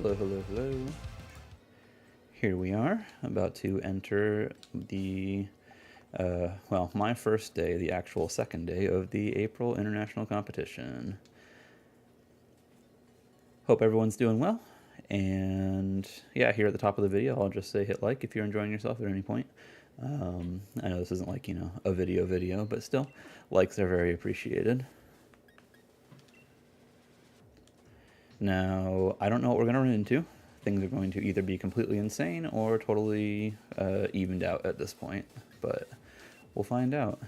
Hello, hello, hello. Here we are, about to enter the, well, my first day, the actual second day of the April International Competition. Hope everyone's doing well, and yeah, here at the top of the video, I'll just say hit like if you're enjoying yourself at any point. I know this isn't like, you know, a video, but still, likes are very appreciated. Now, I don't know what we're going to run into. Things are going to either be completely insane or totally evened out at this point, but we'll find out.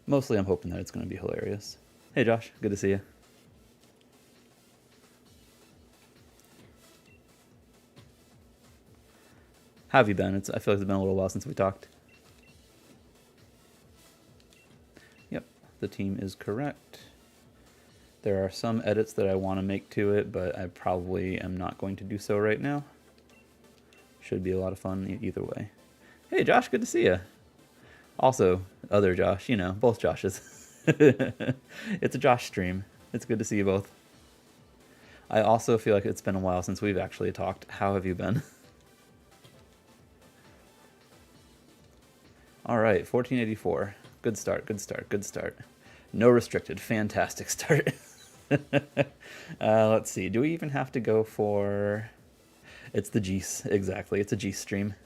Mostly I'm hoping that it's going to be hilarious. Hey Josh, good to see you. How have you been? I feel like it's been a little while since we talked. Yep, the team is correct. There are some edits that I want to make to it, but I probably am not going to do so right now. Should be a lot of fun either way. Hey Josh, good to see you. Also, other Josh, you know, both Joshes. It's a Josh stream. It's good to see you both. I also feel like it's been a while since we've actually talked. How have you been? All right, 1484. Good start, good start, good start. No restricted, fantastic start. Let's see, do we even have to go for... It's the G's, exactly, it's a G stream.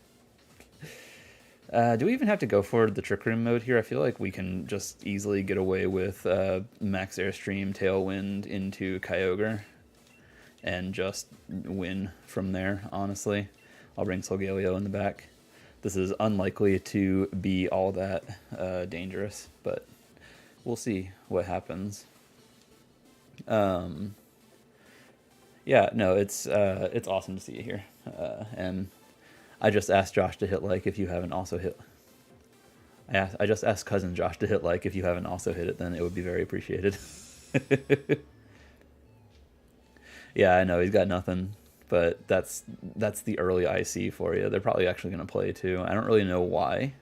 Do we even have to go for the Trick Room mode here? I feel like we can just easily get away with Max Airstream, Tailwind into Kyogre and just win from there, honestly. I'll bring Solgaleo in the back. This is unlikely to be all that dangerous, but we'll see what happens. Yeah, no, it's awesome to see you here. And I just asked Josh to hit like if you haven't also hit. I just asked cousin Josh to hit like if you haven't also hit it, then it would be very appreciated. Yeah, I know he's got nothing, but that's the early IC for you. They're probably actually going to play too. I don't really know why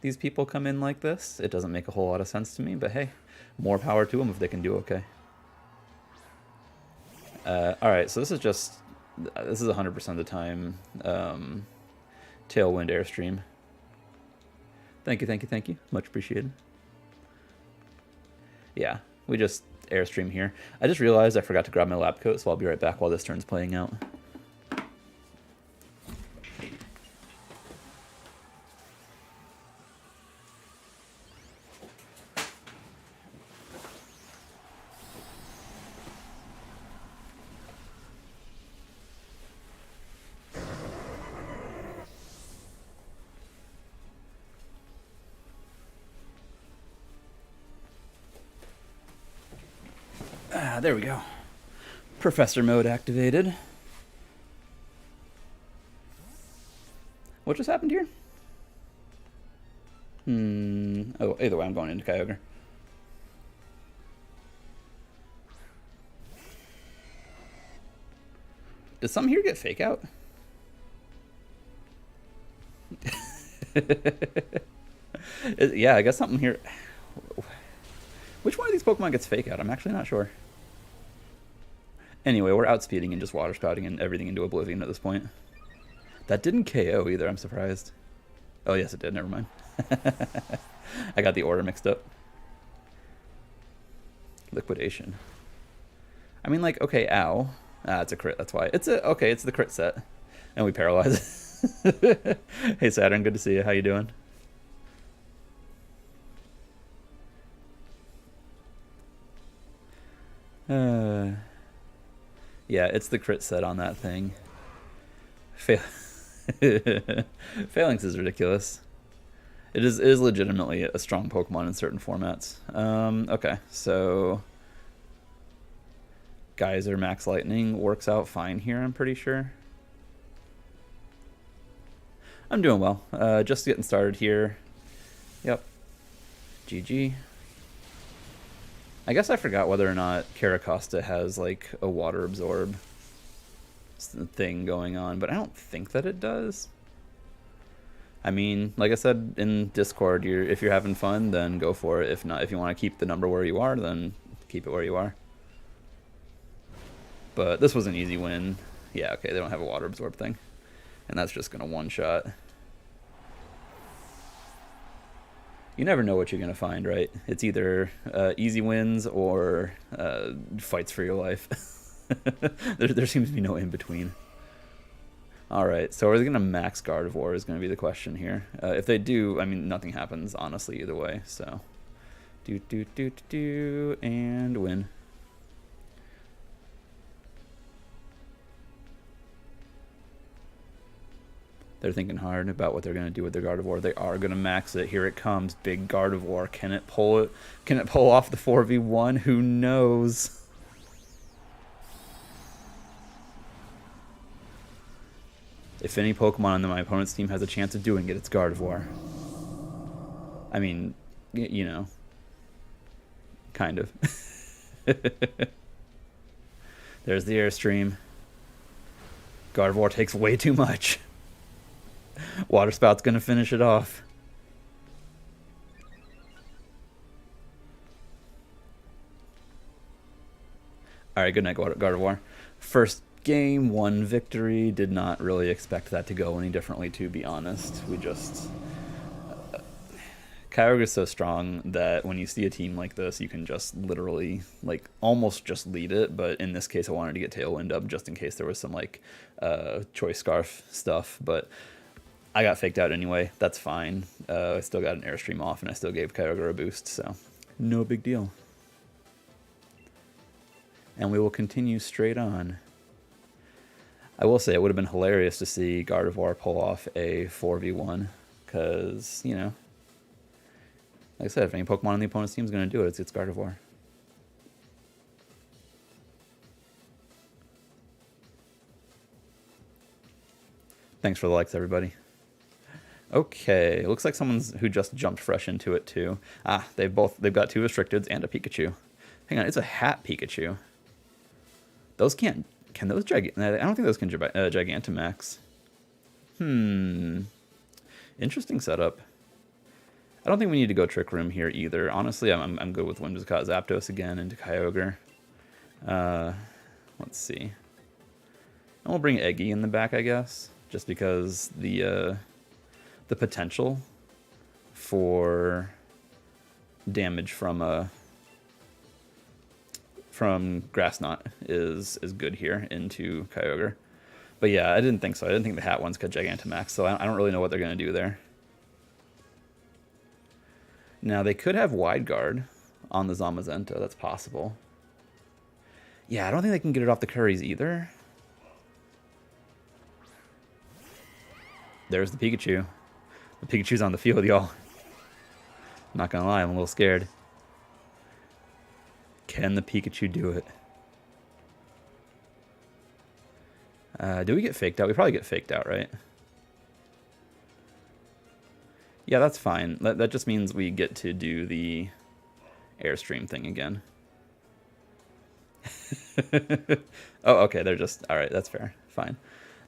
these people come in like this. It doesn't make a whole lot of sense to me, but hey, more power to them if they can do okay. Alright, so this is 100% of the time Tailwind Airstream. Thank you, thank you, thank you. Much appreciated. Yeah, we just Airstream here. I just realized I forgot to grab my lab coat, so I'll be right back while this turn's playing out. There we go. Professor mode activated. What just happened here? Oh, either way, I'm going into Kyogre. Did some here get fake out? Yeah, I guess something here... Which one of these Pokemon gets fake out? I'm actually not sure. Anyway, we're outspeeding and just water spouting and everything into oblivion at this point. That didn't KO either, I'm surprised. Oh yes it did, never mind. I got the order mixed up. Liquidation. I mean, like, okay, ow. Ah, it's a crit, that's why. It's the crit set. And we paralyze it. Hey Saturn, good to see you, how you doing? Yeah, it's the crit set on that thing. Phalanx is ridiculous. It is legitimately a strong Pokemon in certain formats. Okay, so Geyser Max Lightning works out fine here, I'm pretty sure. I'm doing well. Just getting started here. Yep. GG. I guess I forgot whether or not Caracosta has like a water absorb thing going on, but I don't think that it does. I mean, like I said in Discord, if you're having fun, then go for it. If not, if you want to keep the number where you are, then keep it where you are. But this was an easy win. Yeah, okay, they don't have a water absorb thing. And that's just going to one-shot. You never know what you're going to find, right? It's either easy wins or fights for your life. there seems to be no in-between. Alright, so are they going to max Gardevoir is going to be the question here. If they do, I mean, nothing happens, honestly, either way. So, and win. They're thinking hard about what they're going to do with their Gardevoir. They are going to max it. Here it comes, big Gardevoir. Can it pull it? Can it pull off the 4v1? Who knows? If any Pokemon on my opponent's team has a chance of doing it, it's Gardevoir. I mean, you know, kind of. There's the Airstream. Gardevoir takes way too much. Water Spout's gonna finish it off. Alright, good night, Gardevoir. First game, 1 victory. Did not really expect that to go any differently, to be honest. We just... Kyogre is so strong that when you see a team like this, you can just literally, like, almost just lead it. But in this case, I wanted to get Tailwind up just in case there was some, like, Choice Scarf stuff. But I got faked out anyway. That's fine. I still got an Airstream off, and I still gave Kyogre a boost, so no big deal. And we will continue straight on. I will say it would have been hilarious to see Gardevoir pull off a 4v1, because, you know, like I said, if any Pokemon on the opponent's team is going to do it, it's Gardevoir. Thanks for the likes, everybody. Okay, it looks like someone's who just jumped fresh into it too. Ah, they've got 2 Restricteds and a Pikachu. Hang on, it's a hat Pikachu. Those can those I don't think those can Gigantamax. Interesting setup. I don't think we need to go Trick Room here either. Honestly, I'm good with Whimsicott Zapdos again into Kyogre. Let's see. And we'll bring Eggy in the back, I guess, just because the potential for damage from Grass Knot is good here into Kyogre. But yeah, I didn't think so. I didn't think the hat ones could Gigantamax, so I don't really know what they're going to do there. Now, they could have Wide Guard on the Zamazenta. That's possible. Yeah, I don't think they can get it off the Curries either. There's the Pikachu. The Pikachu's on the field, y'all. Not gonna lie, I'm a little scared. Can the Pikachu do it? Do we get faked out? We probably get faked out, right? Yeah, that's fine. That just means we get to do the Airstream thing again. Oh, okay, they're just... Alright, that's fair. Fine.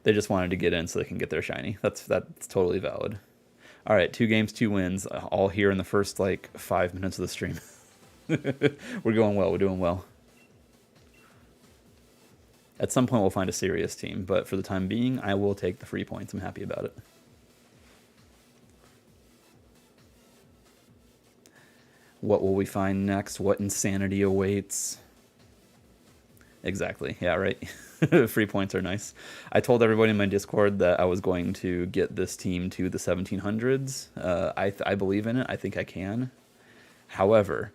They just wanted to get in so they can get their shiny. That's totally valid. Alright, 2 games, 2 wins. All here in the first, like, 5 minutes of the stream. We're going well. We're doing well. At some point, we'll find a serious team. But for the time being, I will take the free points. I'm happy about it. What will we find next? What insanity awaits? Exactly. Yeah, right. Free points are nice. I told everybody in my Discord that I was going to get this team to the 1700s. I believe in it. I think I can. However,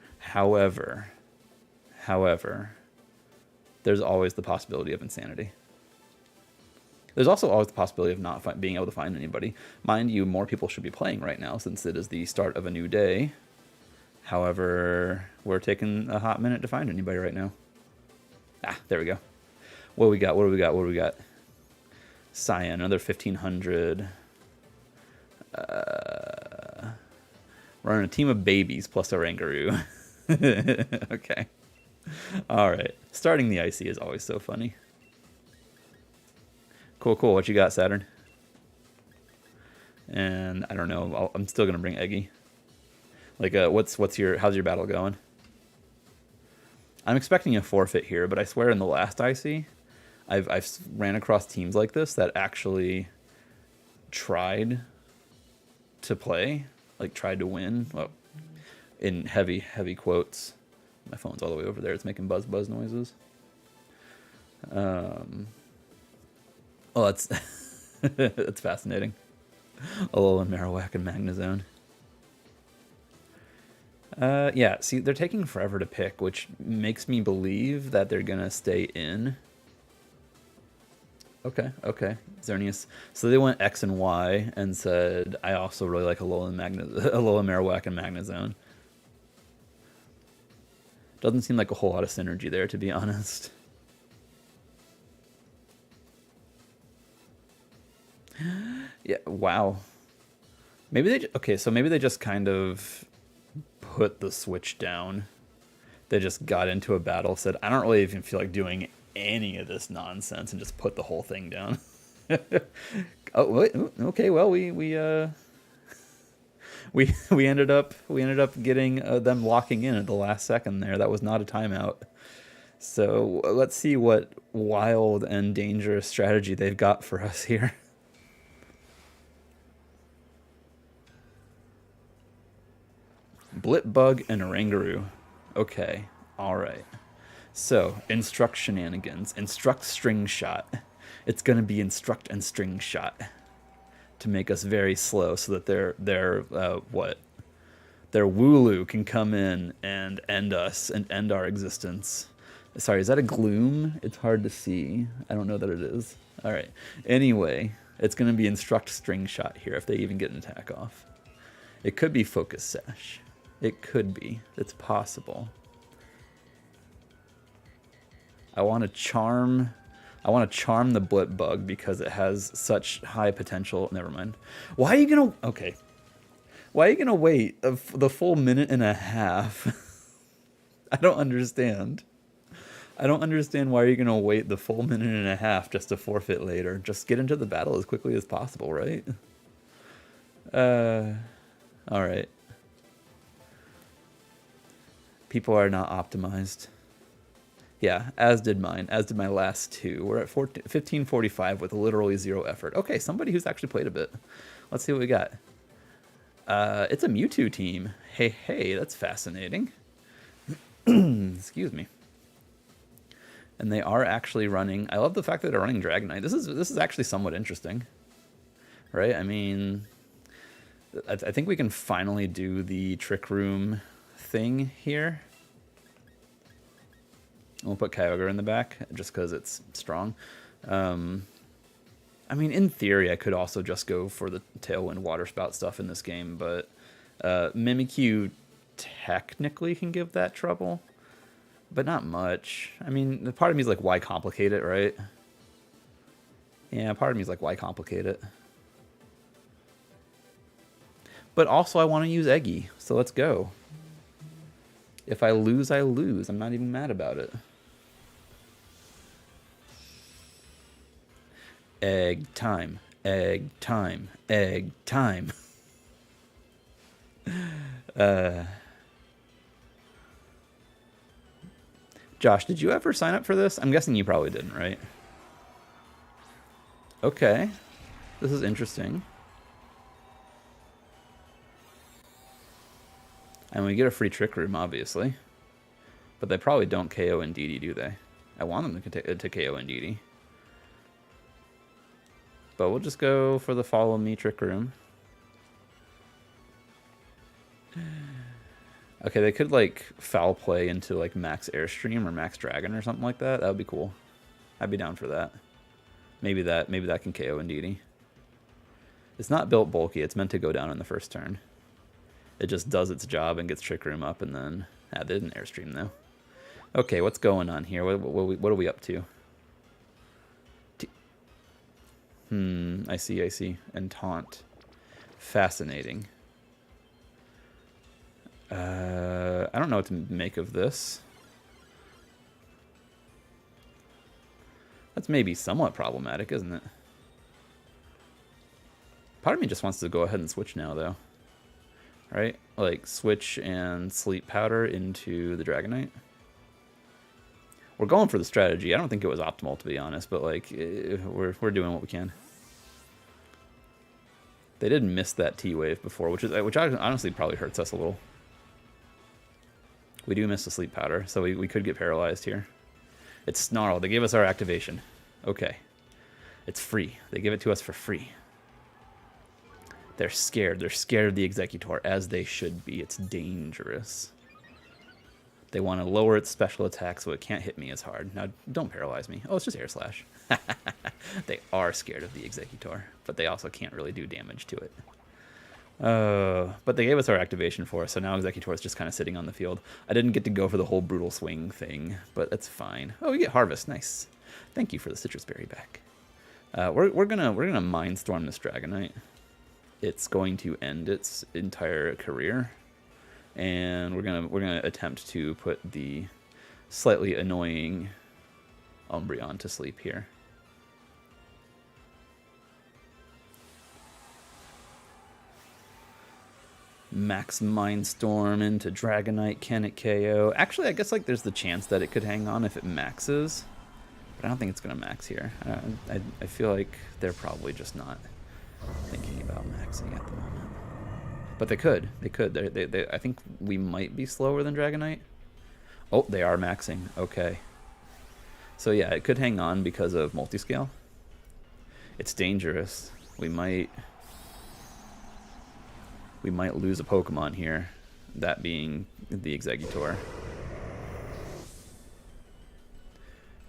there's always the possibility of insanity. There's also always the possibility of not being able to find anybody. Mind you, more people should be playing right now since it is the start of a new day. However, we're taking a hot minute to find anybody right now. Ah, there we go. What do we got? What do we got? What do we got? Cyan, another 1500. We're on a team of babies plus a Rangaroo. Okay. All right. Starting the Icy is always so funny. Cool, cool. What you got, Saturn? And I don't know. I'm still gonna bring Eggy. Like, how's your battle going? I'm expecting a forfeit here, but I swear in the last Icy, I've ran across teams like this that actually tried to play, like tried to win, well, in heavy quotes. My phone's all the way over there. It's making buzz noises. Oh, that's that's fascinating. Alolan, Marowak, and Magnezone. Yeah, see, they're taking forever to pick, which makes me believe that they're gonna stay in. Okay. Xerneas. So they went X and Y and said, I also really like Alolan, Alolan, Marowak, and Magnezone. Doesn't seem like a whole lot of synergy there, to be honest. Yeah, wow. Maybe they... Okay, so maybe they just kind of put the switch down. They just got into a battle, said, I don't really even feel like doing any of this nonsense, and just put the whole thing down. Oh, wait, okay, well, we ended up getting them locking in at the last second there. That was not a timeout. So let's see what wild and dangerous strategy they've got for us here. Blipbug and Oranguru. Okay, all right. So, instruct shenanigans. Instruct string shot. It's going to be instruct and string shot to make us very slow so that their Wooloo can come in and end us and end our existence. Sorry, is that a Gloom? It's hard to see. I don't know that it is. All right. Anyway, it's going to be instruct string shot here if they even get an attack off. It could be focus sash. It could be. It's possible. I want to charm the Blipbug because it has such high potential. Never mind. Why are you gonna... Okay. Why are you gonna wait the full minute and a half? I don't understand. I don't understand why you're gonna wait the full minute and a half just to forfeit later. Just get into the battle as quickly as possible, right? Alright. People are not optimized. Yeah, as did mine. As did my last two. We're at 1545 with literally zero effort. Okay, somebody who's actually played a bit. Let's see what we got. It's a Mewtwo team. Hey, that's fascinating. Excuse me. And they are actually running... I love the fact that they're running Dragonite. This is actually somewhat interesting. Right? I mean... I think we can finally do the Trick Room thing here. We'll put Kyogre in the back, just because it's strong. I mean, in theory, I could also just go for the Tailwind Water Spout stuff in this game, but Mimikyu technically can give that trouble, but not much. I mean, the part of me is like, why complicate it, right? Yeah, part of me is like, why complicate it? But also, I want to use Eggy, so let's go. If I lose, I lose. I'm not even mad about it. Egg time, egg time, egg time. Josh, did you ever sign up for this? I'm guessing you probably didn't, right? Okay. This is interesting. And we get a free Trick Room, obviously. But they probably don't KO Indeedee, do they? I want them to KO Indeedee. But we'll just go for the Follow Me Trick Room. Okay, they could, like, foul play into, like, Max Airstream or Max Dragon or something like that. That would be cool. I'd be down for that. Maybe that can KO Indeedee. It's not built bulky. It's meant to go down in the first turn. It just does its job and gets Trick Room up, and then... Ah, they didn't Airstream, though. Okay, what's going on here? What are we up to? I see. And Taunt. Fascinating. I don't know what to make of this. That's maybe somewhat problematic, isn't it? Part of me just wants to go ahead and switch now, though. Right? Like, switch and Sleep Powder into the Dragonite. We're going for the strategy. I don't think it was optimal, to be honest, but like we're doing what we can. They did miss that T-wave before, which honestly probably hurts us a little. We do miss the sleep powder, so we could get paralyzed here. It's Snarl. They gave us our activation. Okay. It's free. They give it to us for free. They're scared. They're scared of the Exeggutor, as they should be. It's dangerous. They want to lower its special attack so it can't hit me as hard. Now, don't paralyze me. Oh, it's just Air Slash. They are scared of the Exeggutor, but they also can't really do damage to it. But they gave us our activation for us, so now Exeggutor is just kind of sitting on the field. I didn't get to go for the whole Brutal Swing thing, but that's fine. Oh, we get Harvest. Nice. Thank you for the Citrus Berry back. We're gonna Mindstorm this Dragonite. It's going to end its entire career, and we're gonna attempt to put the slightly annoying Umbreon to sleep here. Max Mindstorm into Dragonite. Can it KO? Actually, I guess like there's the chance that it could hang on if it maxes, but I don't think it's gonna max here. I feel like they're probably just not thinking about maxing at the moment. But they could. They could. I think we might be slower than Dragonite. Oh, they are maxing. Okay. So yeah, it could hang on because of multiscale. It's dangerous. We might lose a Pokemon here, that being the Exeggutor.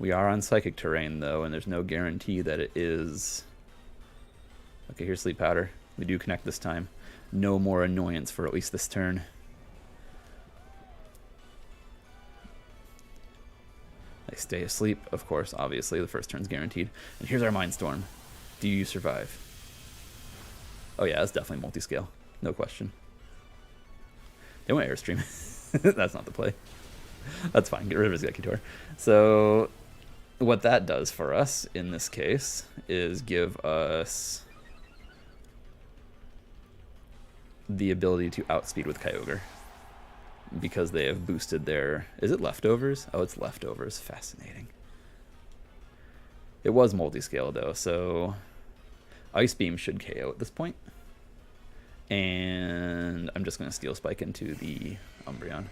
We are on Psychic terrain, though, and there's no guarantee that it is... Okay, here's Sleep Powder. We do connect this time. No more annoyance for at least this turn. They stay asleep, of course, obviously. The first turn's guaranteed. And here's our Mindstorm. Do you survive? Oh yeah, that's definitely multiscale. No question. They went Airstream. That's not the play. That's fine. Get rid of Exeggutor. So what that does for us in this case is give us the ability to outspeed with Kyogre, because they have boosted their... Is it Leftovers? Oh, it's Leftovers. Fascinating. It was multiscale, though, so Ice Beam should KO at this point. And I'm just going to Steel Spike into the Umbreon.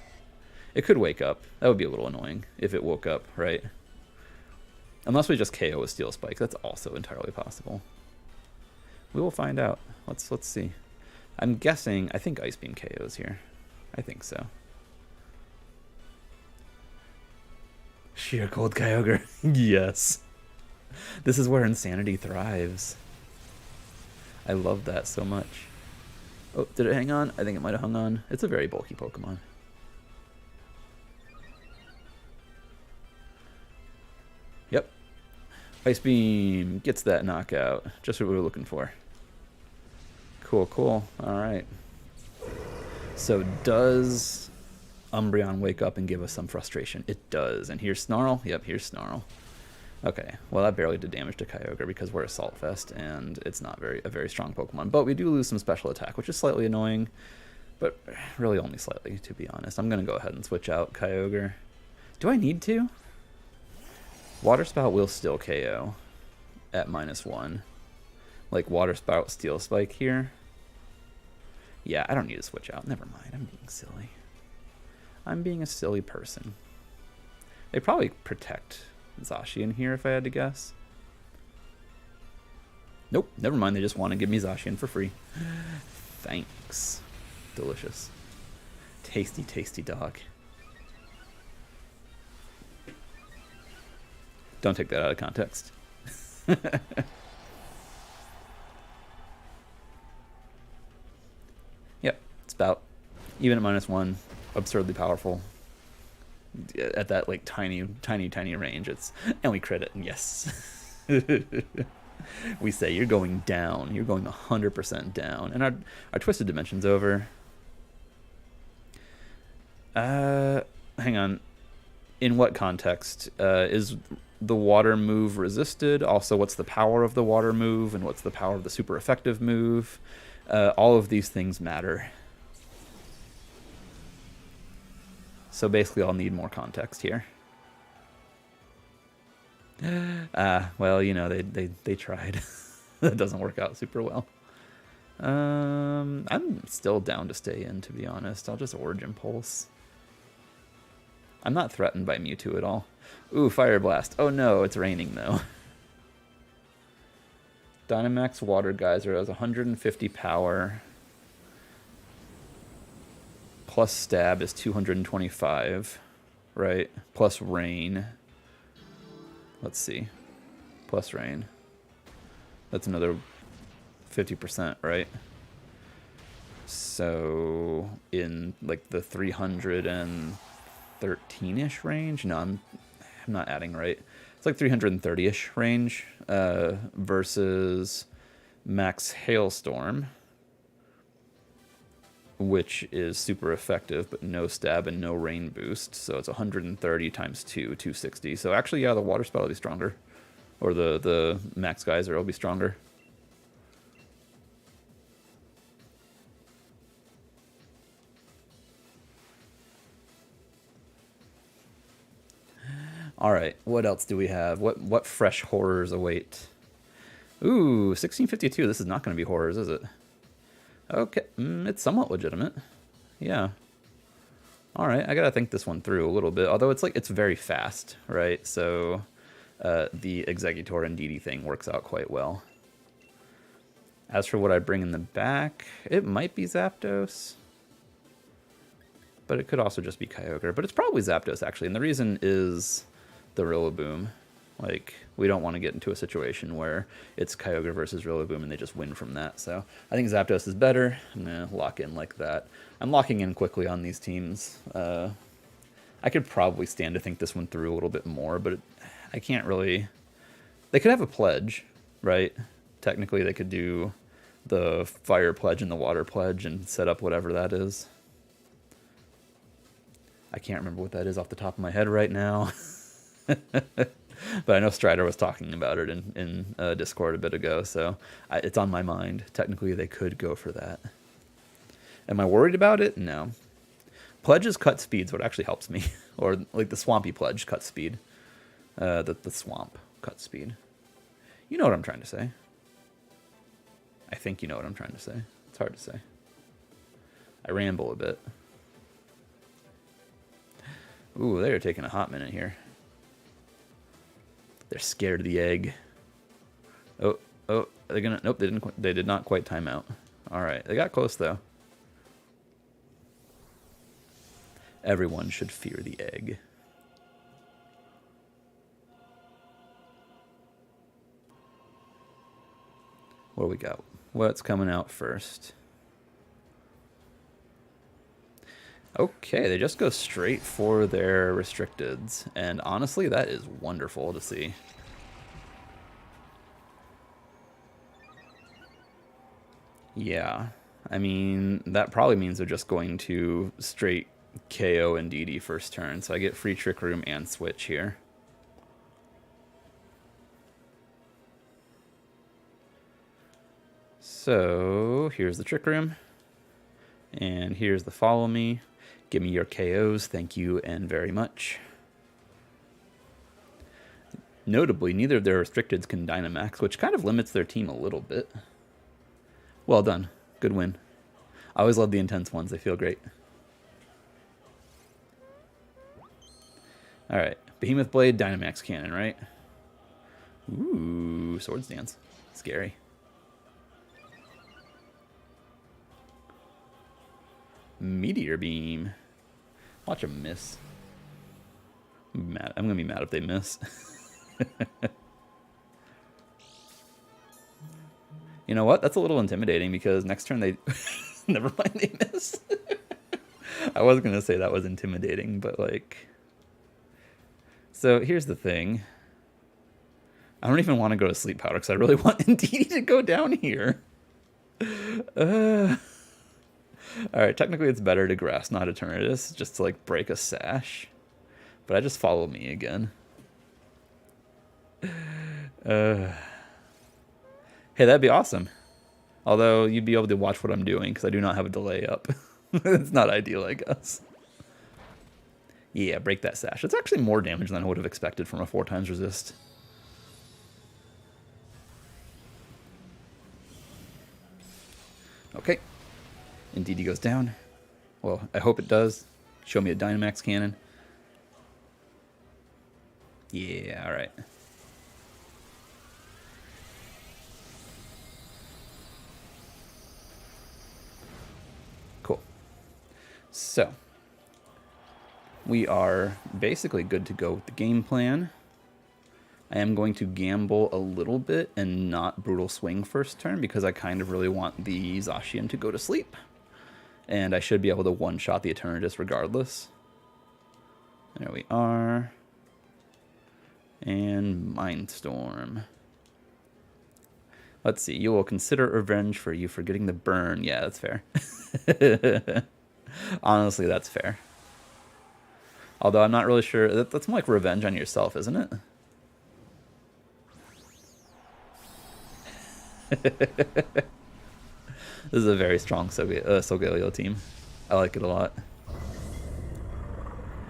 It could wake up. That would be a little annoying if it woke up, right? Unless we just KO with Steel Spike. That's also entirely possible. We will find out. Let's see. I'm guessing... I think Ice Beam KOs here. I think so. Sheer Cold Kyogre. Yes. This is where Insanity thrives. I love that so much. Oh, did it hang on? I think it might have hung on. It's a very bulky Pokemon. Yep. Ice Beam gets that knockout. Just what we were looking for. Cool, cool. Alright. So does Umbreon wake up and give us some frustration? It does. And here's Snarl. Yep, here's Snarl. Okay, well that barely did damage to Kyogre because we're Assault Vest and it's not a very strong Pokemon. But we do lose some special attack, which is slightly annoying, but really only slightly, to be honest. I'm going to go ahead and switch out Kyogre. Do I need to? Water Spout will still KO at -1. Like Water Spout, Steel Spike here. Yeah, I don't need to switch out. Never mind, I'm being silly. I'm being a silly person. They probably protect Zacian here, if I had to guess. Nope, never mind. They just want to give me Zacian for free. Thanks. Delicious. Tasty, tasty dog. Don't take that out of context. Yep, Spout. Even at -1, absurdly powerful. At that like tiny range, and we crit it, and yes. We say you're going down. You're going 100% down, and our Twisted Dimension's over. Hang on. In what context? Is the water move resisted? Also, what's the power of the water move, and what's the power of the super effective move? All of these things matter. So basically I'll need more context here. Well, you know, they tried. That doesn't work out super well. I'm still down to stay in, to be honest. I'll just Origin Pulse. I'm not threatened by Mewtwo at all. Ooh, Fire Blast. Oh no, it's raining though. Dynamax Water Geyser has 150 power. Plus Stab is 225, right? Plus Rain. Let's see. Plus Rain. That's another 50%, right? So in like the 313-ish range? No, I'm not adding right. It's like 330-ish range versus Max Hailstorm, which is super effective, but no stab and no rain boost. So it's 130 times 2, 260. So actually, yeah, the Water Spout will be stronger. Or the Max Geyser will be stronger. All right, what else do we have? What fresh horrors await? Ooh, 1652. This is not going to be horrors, is it? Okay, it's somewhat legitimate. Yeah. All right, I gotta think this one through a little bit. Although it's very fast, right? So the Exeggutor and Indeedee thing works out quite well. As for what I bring in the back, it might be Zapdos. But it could also just be Kyogre. But it's probably Zapdos, actually. And the reason is the Rillaboom. Like, we don't want to get into a situation where it's Kyogre versus Rillaboom and they just win from that. So I think Zapdos is better. I'm going to lock in like that. I'm locking in quickly on these teams. I could probably stand to think this one through a little bit more, but I can't really... They could have a pledge, right? Technically, they could do the Fire Pledge and the Water Pledge and set up whatever that is. I can't remember what that is off the top of my head right now. But I know Strider was talking about it in Discord a bit ago, so it's on my mind. Technically, they could go for that. Am I worried about it? No. Pledges cut speed's what actually helps me. Or like the Swampy Pledge cut speed. The Swamp cut speed. You know what I'm trying to say. I think you know what I'm trying to say. It's hard to say. I ramble a bit. Ooh, they're taking a hot minute here. They're scared of the egg. Oh, they're gonna... Nope, they did not quite time out. Alright, they got close, though. Everyone should fear the egg. What do we got? What's coming out first? Okay, they just go straight for their restricteds, and honestly, that is wonderful to see. Yeah, I mean, that probably means they're just going to straight KO Indeedee first turn, so I get free Trick Room and Switch here. So, here's the Trick Room, and here's the Follow Me. Give me your KOs, thank you and very much. Notably, neither of their restricteds can Dynamax, which kind of limits their team a little bit. Well done. Good win. I always love the intense ones. They feel great. Alright. Behemoth Blade, Dynamax Cannon, right? Ooh, Swords Dance. Scary. Meteor Beam. Watch them miss. I'm gonna be mad if they miss. You know what? That's a little intimidating because next turn they... Never mind, they miss. I was gonna say that was intimidating, but like... So here's the thing. I don't even want to go to Sleep Powder because I really want Indeedee to go down here. Alright, technically it's better to Grass, not Eternatus, just to like break a sash. But I just Follow Me again. Hey, that'd be awesome. Although you'd be able to watch what I'm doing because I do not have a delay up. It's not ideal, I guess. Yeah, break that sash. It's actually more damage than I would have expected from a 4x resist. Okay. Indeedee goes down. Well, I hope it does. Show me a Dynamax cannon. Yeah, alright. Cool. So, we are basically good to go with the game plan. I am going to gamble a little bit and not Brutal Swing first turn because I kind of really want the Zacian to go to sleep. And I should be able to one-shot the Eternatus regardless. There we are. And Mindstorm. Let's see. You will consider revenge for you for getting the burn. Yeah, that's fair. Honestly, that's fair. Although I'm not really sure. That's more like revenge on yourself, isn't it? This is a very strong Solgaleo team. I like it a lot.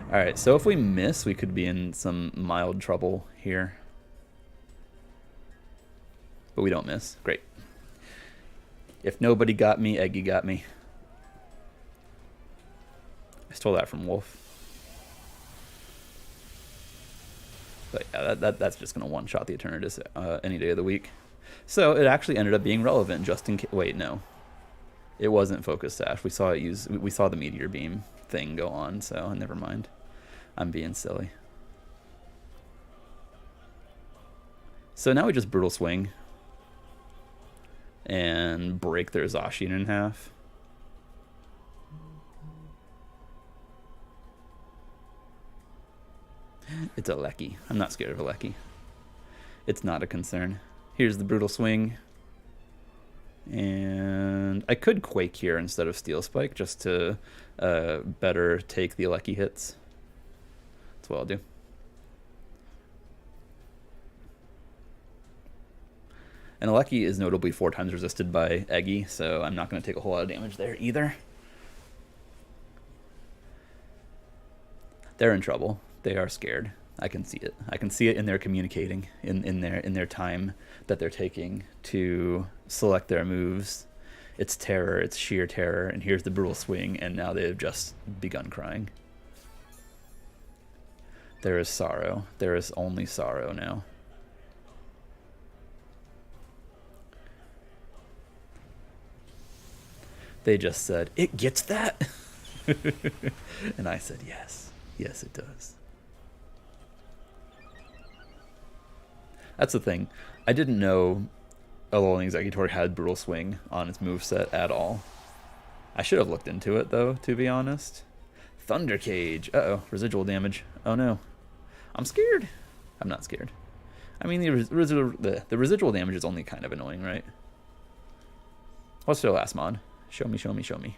Alright, so if we miss, we could be in some mild trouble here. But we don't miss. Great. If nobody got me, Eggy got me. I stole that from Wolf. But yeah, that's just going to one-shot the Eternatus any day of the week. So it actually ended up being relevant just in case. Wait, no. It wasn't Focus Sash. We saw it use. We saw the Meteor Beam thing go on, so never mind. I'm being silly. So now we just Brutal Swing and break their Zacian in half. It's a Lecky. I'm not scared of a Lecky. It's not a concern. Here's the Brutal Swing. And I could Quake here instead of Steel Spike just to better take the Lecky hits. That's what I'll do. And Lecky is notably 4 times resisted by Eggy, so I'm not going to take a whole lot of damage there either. They're in trouble. They are scared. I can see it. I can see it in their communicating, in their time that they're taking to select their moves. It's terror, it's sheer terror, and here's the Brutal Swing, and now they've just begun crying. There is sorrow. There is only sorrow now. They just said, "It gets that?" And I said, yes. Yes, it does. That's the thing. I didn't know Alolan Exeggutor had Brutal Swing on its moveset at all. I should have looked into it, though, to be honest. Thunder Cage. Uh-oh, residual damage. Oh, no. I'm scared. I'm not scared. I mean, the residual damage is only kind of annoying, right? What's their last mod? Show me, show me, show me.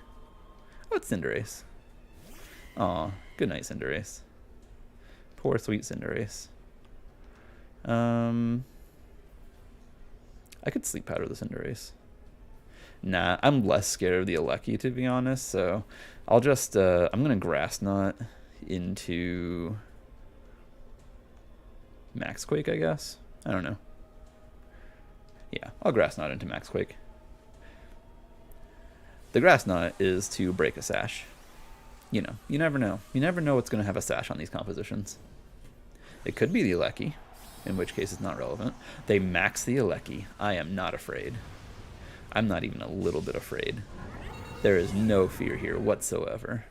Oh, it's Cinderace. Aw, good night, Cinderace. Poor, sweet Cinderace. I could Sleep Powder the Cinderace. Nah, I'm less scared of the Alecki, to be honest, so I'll just, I'm gonna Grass Knot into Max Quake, I guess? I don't know. Yeah, I'll Grass Knot into Max Quake. The Grass Knot is to break a Sash. You know, you never know. You never know what's going to have a Sash on these compositions. It could be the Alecki, in which case it's not relevant. They max the Alecki. I am not afraid. I'm not even a little bit afraid. There is no fear here whatsoever.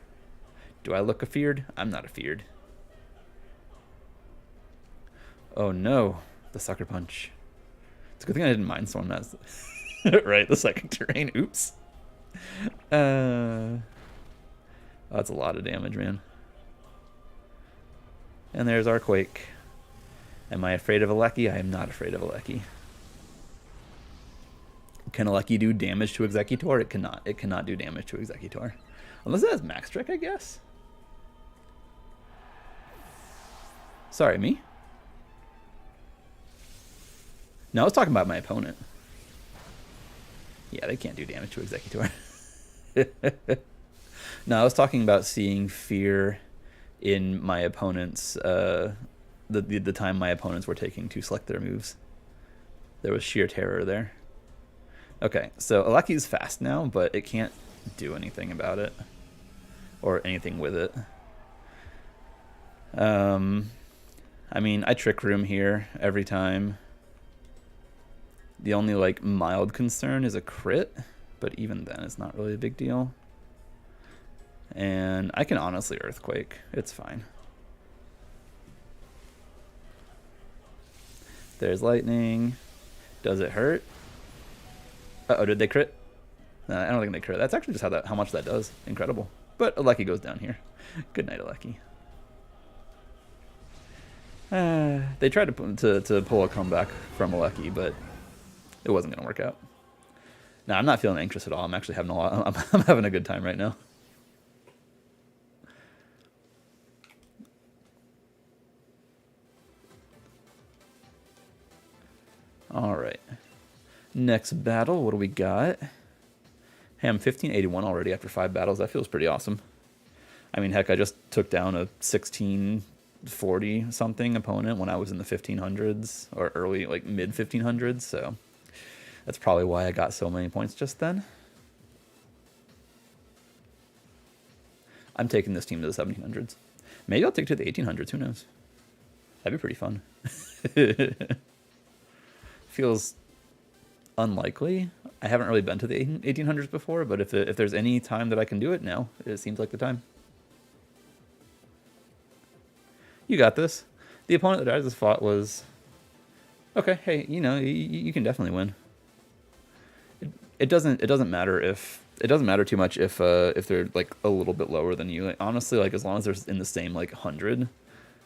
Do I look afeared? I'm not afeared. Oh no, the Sucker Punch. It's a good thing I didn't Mindstorm that. Right, the Psychic Terrain. Oops. Oh, that's a lot of damage, man. And there's our Quake. Am I afraid of Alecki? I am not afraid of Alecki. Can Alecki do damage to Exeggutor? It cannot. It cannot do damage to Exeggutor. Unless it has Max Trick, I guess. Sorry, me? No, I was talking about my opponent. Yeah, they can't do damage to Exeggutor. No, I was talking about seeing fear in my opponents, the time my opponents were taking to select their moves. There was sheer terror there. Okay, so Aleki's fast now, but it can't do anything about it. Or anything with it. I mean, I Trick Room here every time. The only, like, mild concern is a crit, but even then it's not really a big deal. And I can honestly Earthquake. It's fine. There's lightning. Does it hurt? Uh-oh, did they crit? I don't think they crit. That's actually just how much that does. Incredible. But Aleki goes down here. Good night, Aleki. They tried to pull a comeback from Aleki, but it wasn't going to work out. Now, I'm not feeling anxious at all. I'm actually having I'm having a good time right now. All right. Next battle, what do we got? Hey, I'm 1581 already after 5 battles. That feels pretty awesome. I mean, heck, I just took down a 1640 something opponent when I was in the 1500s or early, like mid 1500s. So that's probably why I got so many points just then. I'm taking this team to the 1700s. Maybe I'll take it to the 1800s. Who knows? That'd be pretty fun. Feels unlikely. I haven't really been to the 1800s before, but if there's any time that I can do it now, it seems like the time. You got this. The opponent that I just fought was... Okay, hey, you know, you can definitely win. It doesn't matter if... It doesn't matter too much if they're, like, a little bit lower than you. Like, honestly, like, as long as they're in the same, like, 100,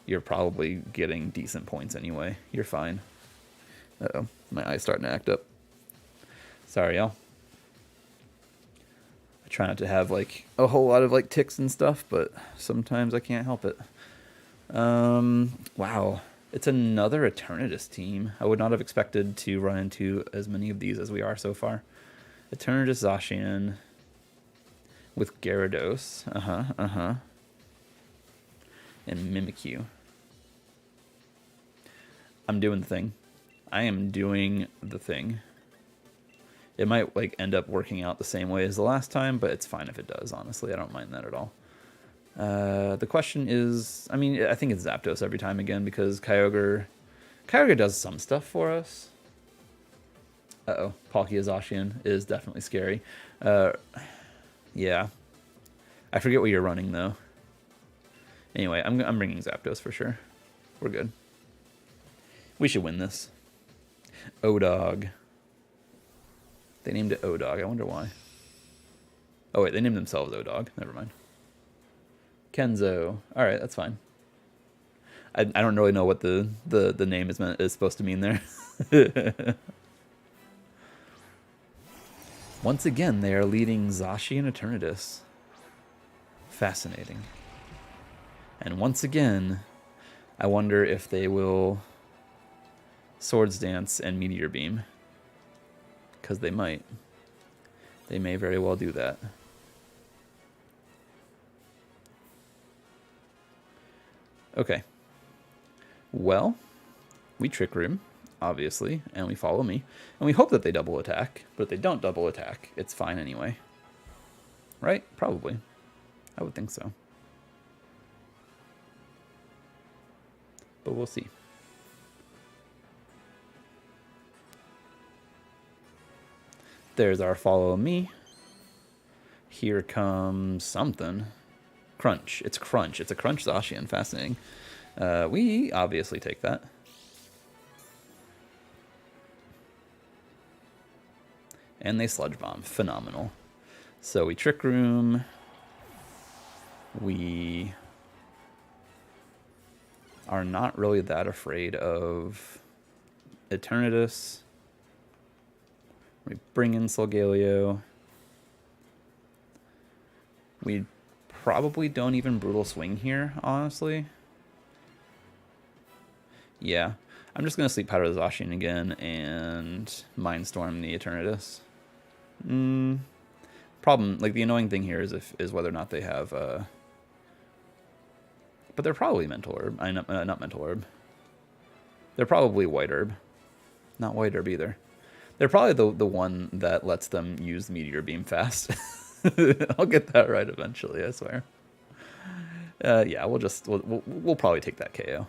you're probably getting decent points anyway. You're fine. Uh-oh, my eye's starting to act up. Sorry, y'all. I try not to have, like, a whole lot of, like, ticks and stuff, but sometimes I can't help it. Wow. It's another Eternatus team. I would not have expected to run into as many of these as we are so far. Eternatus Zacian with Gyarados. And Mimikyu. I'm doing the thing. I am doing the thing. It might, like, end up working out the same way as the last time, but it's fine if it does, honestly. I don't mind that at all. The question is, I mean, I think it's Zapdos every time again, because Kyogre does some stuff for us. Uh-oh, Palkia Zacian is definitely scary. Yeah. I forget what you're running, though. Anyway, I'm bringing Zapdos for sure. We're good. We should win this. O-Dog. They named it O-Dog. I wonder why. Oh, wait, they named themselves O-Dog. Never mind. Kenzo. All right, that's fine. I don't really know what the name is supposed to mean there. Once again, they are leading Zacian and Eternatus. Fascinating. And once again, I wonder if they will Swords Dance and Meteor Beam. Because they might. They may very well do that. Okay. Well, we Trick Room, obviously, and we follow me. And we hope that they double attack, but if they don't double attack, it's fine anyway. Right? Probably. I would think so. But we'll see. There's our follow me. Here comes something. Crunch. It's Crunch. It's a Crunch Zacian. Fascinating. We obviously take that. And they Sludge Bomb. Phenomenal. So we Trick Room. We are not really that afraid of Eternatus. We bring in Solgaleo. We probably don't even Brutal Swing here, honestly. Yeah. I'm just going to Sleep Powder the Zacian again and Mindstorm the Eternatus. Problem, like, the annoying thing here is whether or not they have, but they're probably Mental Herb. Not Mental Herb. They're probably White Herb. Not White Herb either. They're probably the one that lets them use the Meteor Beam fast. I'll get that right eventually, I swear. Yeah, we'll probably take that KO.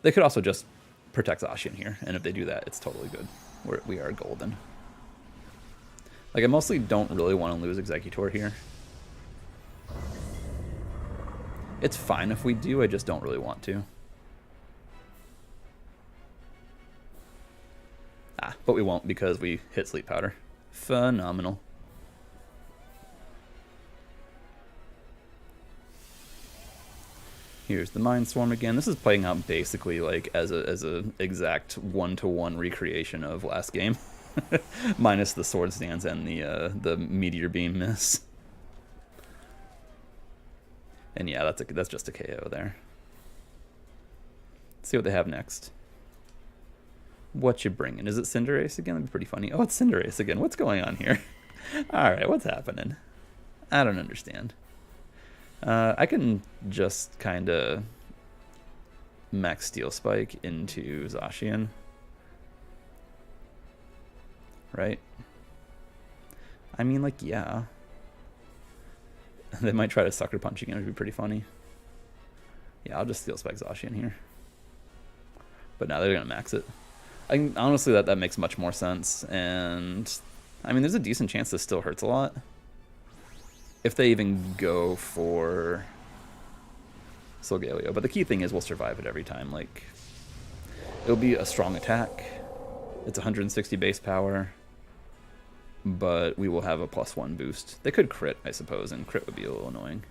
They could also just protect Zacian here, and if they do that, it's totally good. We are golden. Like, I mostly don't really want to lose Exeggutor here. It's fine if we do, I just don't really want to. But we won't because we hit Sleep Powder. Phenomenal. Here's the Mind Swarm again. This is playing out basically like as a exact 1-to-1 recreation of last game, minus the Swords Dance and the Meteor Beam miss. And yeah, that's just a KO there. Let's see what they have next. What you bringing? Is it Cinderace again? That'd be pretty funny. Oh, it's Cinderace again. What's going on here? All right, what's happening? I don't understand. I can just kind of max Steel Spike into Zacian. Right? I mean, like, yeah. They might try to Sucker Punch again. It would be pretty funny. Yeah, I'll just Steel Spike Zacian here. But now they're going to max it. Honestly, that makes much more sense. And, I mean, there's a decent chance this still hurts a lot. If they even go for Solgaleo. But the key thing is we'll survive it every time. Like, it'll be a strong attack. It's 160 base power. But we will have a +1 boost. They could crit, I suppose, and crit would be a little annoying.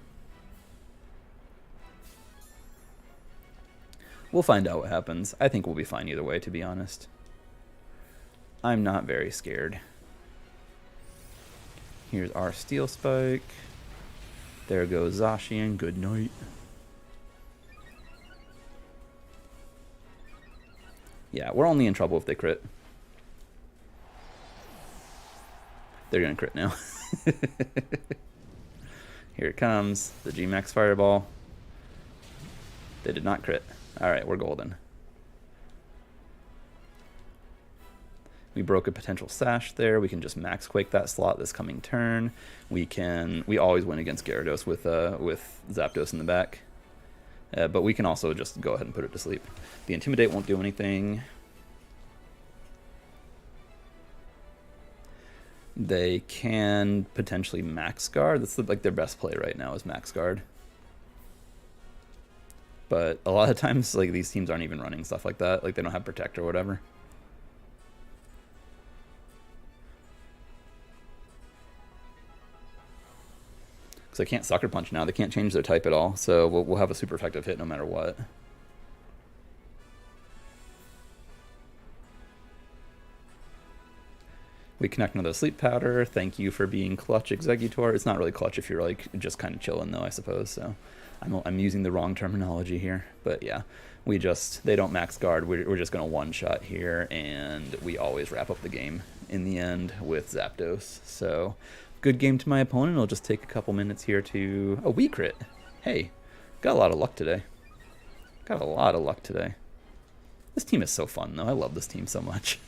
We'll find out what happens. I think we'll be fine either way, to be honest. I'm not very scared. Here's our Steel Spike. There goes Zacian. Good night. Yeah, we're only in trouble if they crit. They're going to crit now. Here it comes. The G-Max Fireball. They did not crit. Alright, we're golden. We broke a potential Sash there. We can just Max Quake that slot this coming turn. We always win against Gyarados with Zapdos in the back. But we can also just go ahead and put it to sleep. The Intimidate won't do anything. They can potentially Max Guard. That's like their best play right now is Max Guard. But a lot of times, like, these teams aren't even running stuff like that. Like, they don't have Protect or whatever. Because I can't Sucker Punch now. They can't change their type at all. So we'll have a super effective hit no matter what. We connect another Sleep Powder. Thank you for being clutch, Exeggutor. It's not really clutch if you're, like, just kind of chilling, though, I suppose. So I'm using the wrong terminology here. But, yeah, they don't Max Guard. We're just going to one-shot here, and we always wrap up the game in the end with Zapdos. So good game to my opponent. It'll just take a couple minutes here to... Oh, we crit. Hey, got a lot of luck today. Got a lot of luck today. This team is so fun, though. I love this team so much.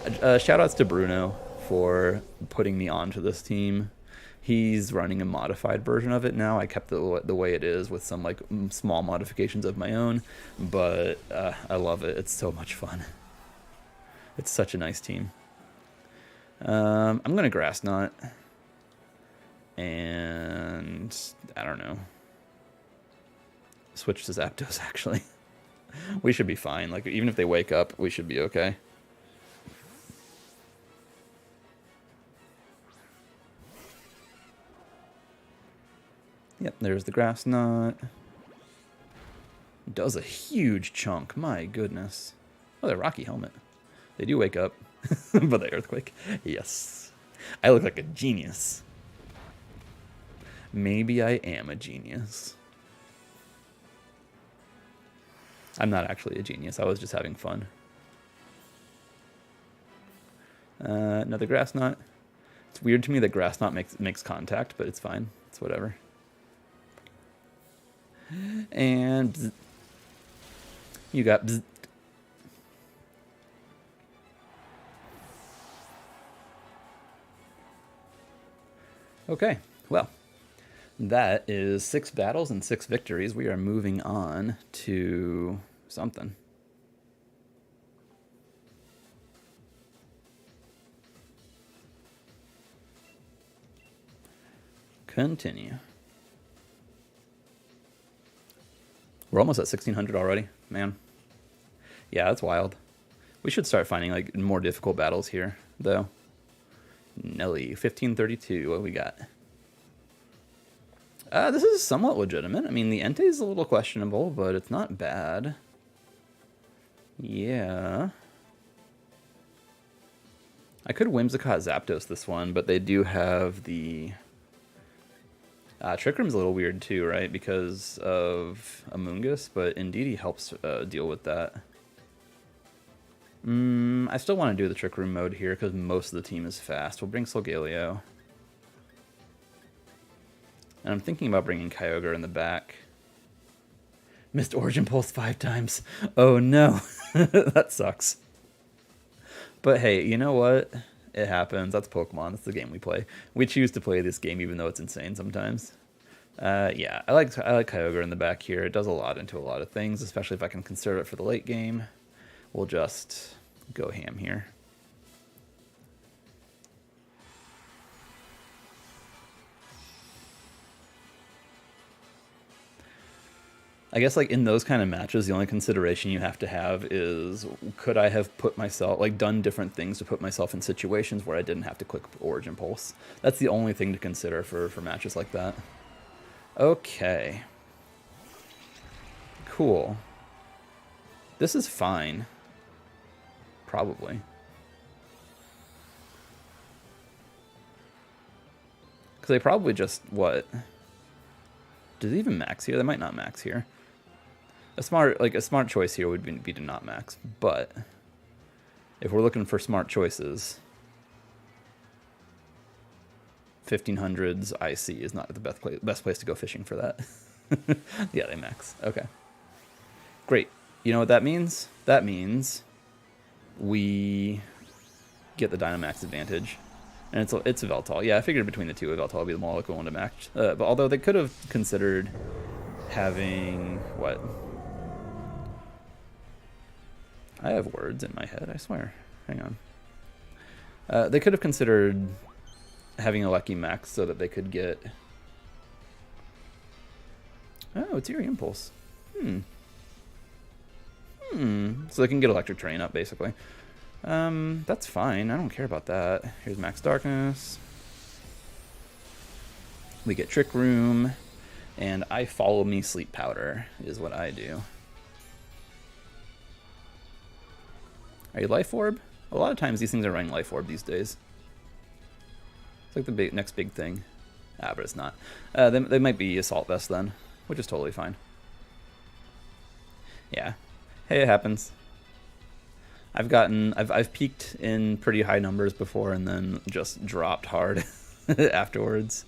Shoutouts to Bruno for putting me onto this team. He's running a modified version of it now. I kept the way it is with some like small modifications of my own, but I love it. It's so much fun. It's such a nice team. I'm gonna Grass Knot, and I don't know. Switch to Zapdos. Actually, we should be fine. Like even if they wake up, we should be okay. Yep, there's the Grass Knot. Does a huge chunk, my goodness. Oh, the Rocky Helmet. They do wake up, but the Earthquake. Yes. I look like a genius. Maybe I am a genius. I'm not actually a genius. I was just having fun. Another Grass Knot. It's weird to me that Grass Knot makes contact, but it's fine. It's whatever. And bzz. You got bzz. Okay, well, that is 6 battles and 6 victories. We are moving on to something. Continue. We're almost at 1600 already, man. Yeah, that's wild. We should start finding like more difficult battles here, though. Nelly, 1532. What we got? This is somewhat legitimate. I mean, the Entei is a little questionable, but it's not bad. Yeah. I could Whimsicott Zapdos this one, but they do have the... Trick Room's a little weird too, right? Because of Amoonguss, but Indeedee helps deal with that. I still want to do the Trick Room mode here because most of the team is fast. We'll bring Solgaleo. And I'm thinking about bringing Kyogre in the back. Missed Origin Pulse 5 times. Oh no, that sucks. But hey, you know what? It happens. That's Pokemon. That's the game we play. We choose to play this game even though it's insane sometimes. Yeah, I like Kyogre in the back here. It does a lot into a lot of things, especially if I can conserve it for the late game. We'll just go ham here. I guess like in those kind of matches, the only consideration you have to have is, could I have put myself, like done different things to put myself in situations where I didn't have to click Origin Pulse. That's the only thing to consider for matches like that. Okay. Cool. This is fine. Probably. Because they probably just, what? Does it even max here? They might not max here. A smart choice here would be to not max, but if we're looking for smart choices, 1500s IC is not the best place to go fishing for that. Yeah, they max. Okay. Great. You know what that means? That means we get the Dynamax advantage. And it's a Veltal. Yeah, I figured between the two, Veltal would be the more likely one to match. But although they could have considered having... what? I have words in my head, I swear. Hang on. They could have considered having a Lucky Max so that they could get... Oh, it's Eerie Impulse. So they can get Electric Terrain up, basically. That's fine. I don't care about that. Here's Max Darkness. We get Trick Room. And I follow me Sleep Powder is what I do. Are you Life Orb? A lot of times these things are running Life Orb these days. It's like the next big thing. Ah, but it's not. They might be Assault Vest then, which is totally fine. Yeah. Hey, it happens. I've peaked in pretty high numbers before and then just dropped hard afterwards.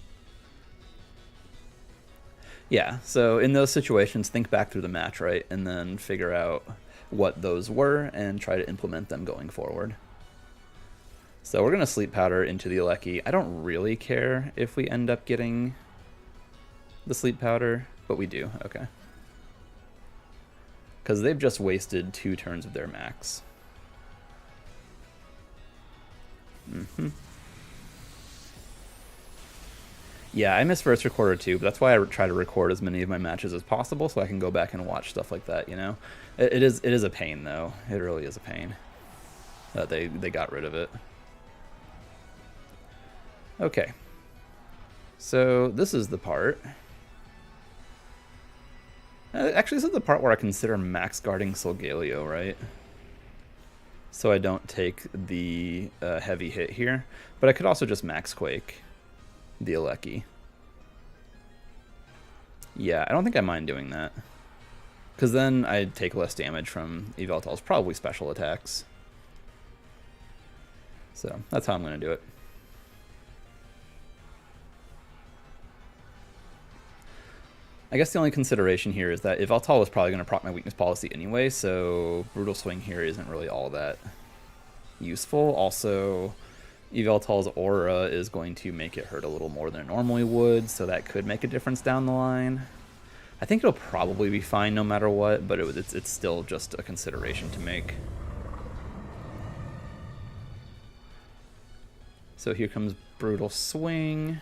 Yeah, so in those situations, think back through the match, right? And then figure out what those were and try to implement them going forward. So we're going to Sleep Powder into the Alecki. I don't really care if we end up getting the Sleep Powder, but we do, okay. Because they've just wasted 2 turns of their max. Yeah, I miss First Recorder too, but that's why I try to record as many of my matches as possible so I can go back and watch stuff like that, you know? It is a pain, though. It really is a pain that they got rid of it. Okay. So this is the part. Actually, this is the part where I consider max guarding Solgaleo, right? So I don't take the heavy hit here. But I could also just max Quake the Alecki. Yeah, I don't think I mind doing that. Because then I'd take less damage from Yveltal's probably special attacks. So that's how I'm going to do it. I guess the only consideration here is that Yveltal was probably going to proc my weakness policy anyway, so Brutal Swing here isn't really all that useful. Also, Yveltal's aura is going to make it hurt a little more than it normally would, so that could make a difference down the line. I think it'll probably be fine no matter what, but it's still just a consideration to make. So here comes Brutal Swing.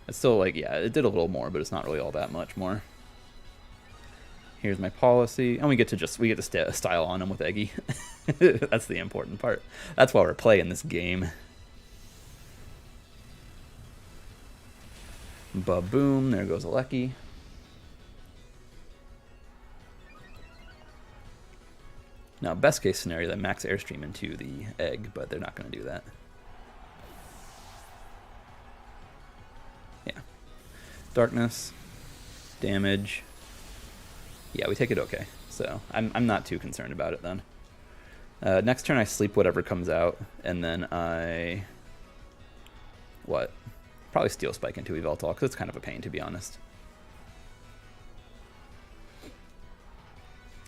It's still like, yeah, it did a little more, but it's not really all that much more. Here's my policy, and we get to style on him with Eggy. That's the important part. That's why we're playing this game. Ba-boom, there goes Alecki. Now, best case scenario, that max airstream into the egg, but they're not going to do that. Yeah. Darkness, damage. Yeah, we take it okay. So I'm not too concerned about it then. Next turn I sleep whatever comes out, and then I... What? Probably Steel Spike into Yveltal, because it's kind of a pain, to be honest.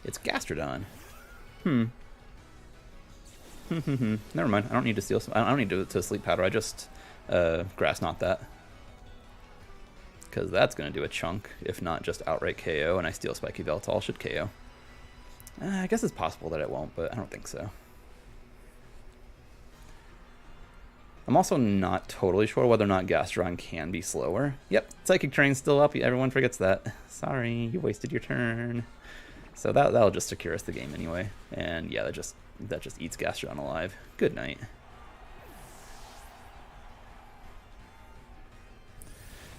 It's Gastrodon. Never mind. I don't need to steal. I don't need to sleep powder. I just grass knot that, because that's gonna do a chunk, if not just outright KO. And I Steel Spike Yveltal should KO. I guess it's possible that it won't, but I don't think so. I'm also not totally sure whether or not Gastrodon can be slower. Yep, Psychic Terrain's still up. Everyone forgets that. Sorry, you wasted your turn. So that'll just secure us the game anyway. And yeah, that just eats Gastrodon alive. Good night.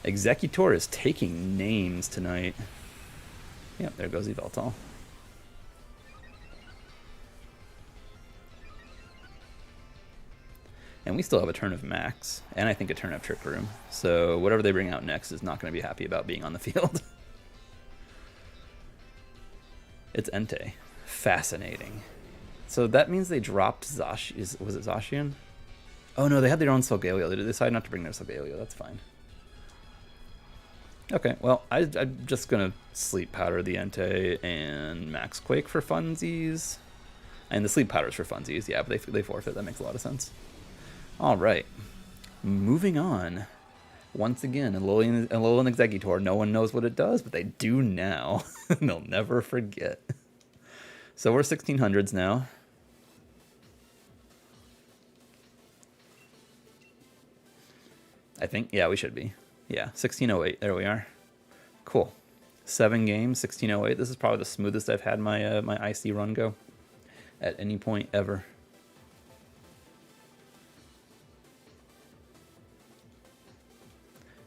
Exeggutor is taking names tonight. Yep, there goes Yveltal. And we still have a turn of Max, and I think a turn of Trick Room. So whatever they bring out next is not going to be happy about being on the field. It's Entei. Fascinating. So that means they dropped Zash. Was it Zacian? Oh no, they had their own Solgaleo. They decided not to bring their Solgaleo. That's fine. Okay, well, I'm just going to Sleep Powder the Entei and Max Quake for funsies. And the Sleep Powder's for funsies, yeah, but they forfeit. That makes a lot of sense. All right, moving on. Once again, Alolan Exeggutor, no one knows what it does, but they do now. They'll never forget. So we're 1600s now. I think, yeah, we should be. Yeah, 1608, there we are. Cool. 7 games, 1608. This is probably the smoothest I've had my my IC run go at any point ever.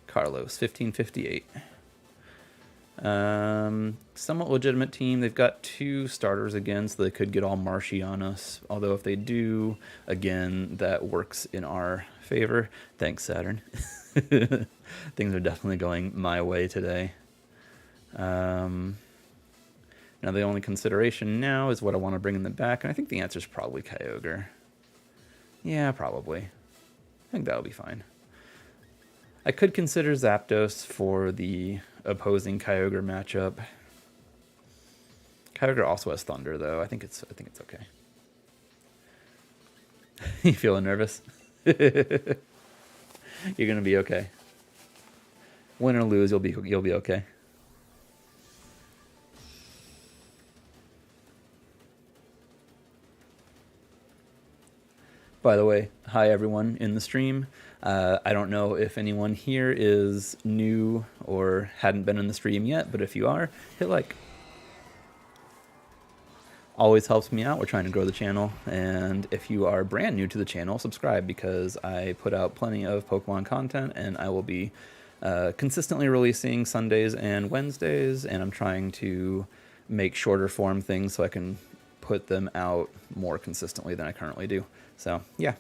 Carlos, 1558. Somewhat legitimate team. They've got 2 starters again, so they could get all marshy on us. Although if they do, again, that works in our favor. Thanks, Saturn. Things are definitely going my way today. Now the only consideration now is what I want to bring in the back, and I think the answer is probably Kyogre. Yeah, probably. I think that'll be fine. I could consider Zapdos for the opposing Kyogre matchup. Kyogre also has Thunder, though. I think it's okay. You feeling nervous? You're gonna be okay. Win or lose, you'll be okay. By the way, hi everyone in the stream. I don't know if anyone here is new or hadn't been in the stream yet, but if you are, hit like. Always helps me out. We're trying to grow the channel, and if you are brand new to the channel, subscribe, because I put out plenty of Pokemon content, and I will be consistently releasing Sundays and Wednesdays, and I'm trying to make shorter form things so I can put them out more consistently than I currently do. So yeah.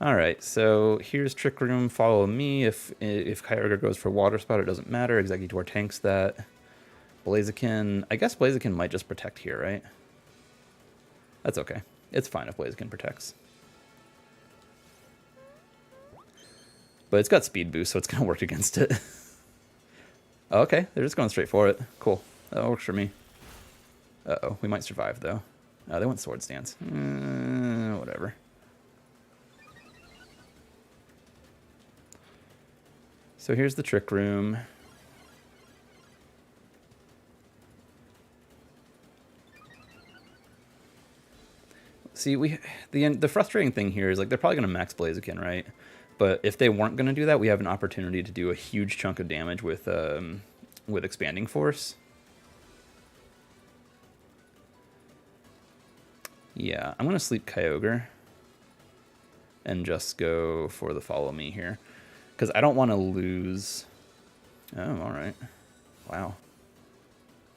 All right, so here's Trick Room. Follow me. If Kyogre goes for Water Spout, it doesn't matter. Exeggutor tanks that. Blaziken, I guess Blaziken might just protect here, right? That's okay. It's fine if Blaziken protects. But it's got Speed Boost, so it's going to work against it. Oh, okay, they're just going straight for it. Cool. That works for me. Uh-oh, we might survive, though. They went sword stance. Whatever. So here's the trick room. See, the frustrating thing here is, like, they're probably going to max Blaziken, right? But if they weren't going to do that, we have an opportunity to do a huge chunk of damage with Expanding Force. Yeah, I'm going to sleep Kyogre and just go for the follow me here. Because I don't want to lose... Oh, alright. Wow.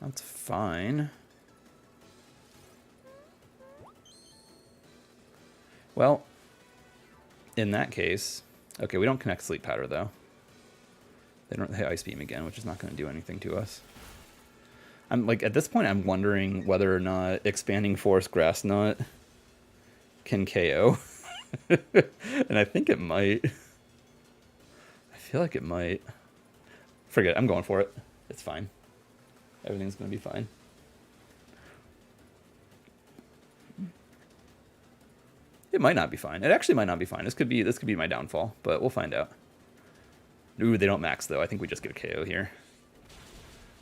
That's fine. Well, in that case... Okay, we don't connect Sleep Powder, though. They don't hit Ice Beam again, which is not going to do anything to us. I'm like, at this point, I'm wondering whether or not Expanding Force Grass Knot can KO. And I think it might. I feel like it might. Forget it. I'm going for it. It's fine. Everything's going to be fine. It might not be fine. It actually might not be fine. This could be my downfall, but we'll find out. Ooh, they don't max, though. I think we just get a KO here.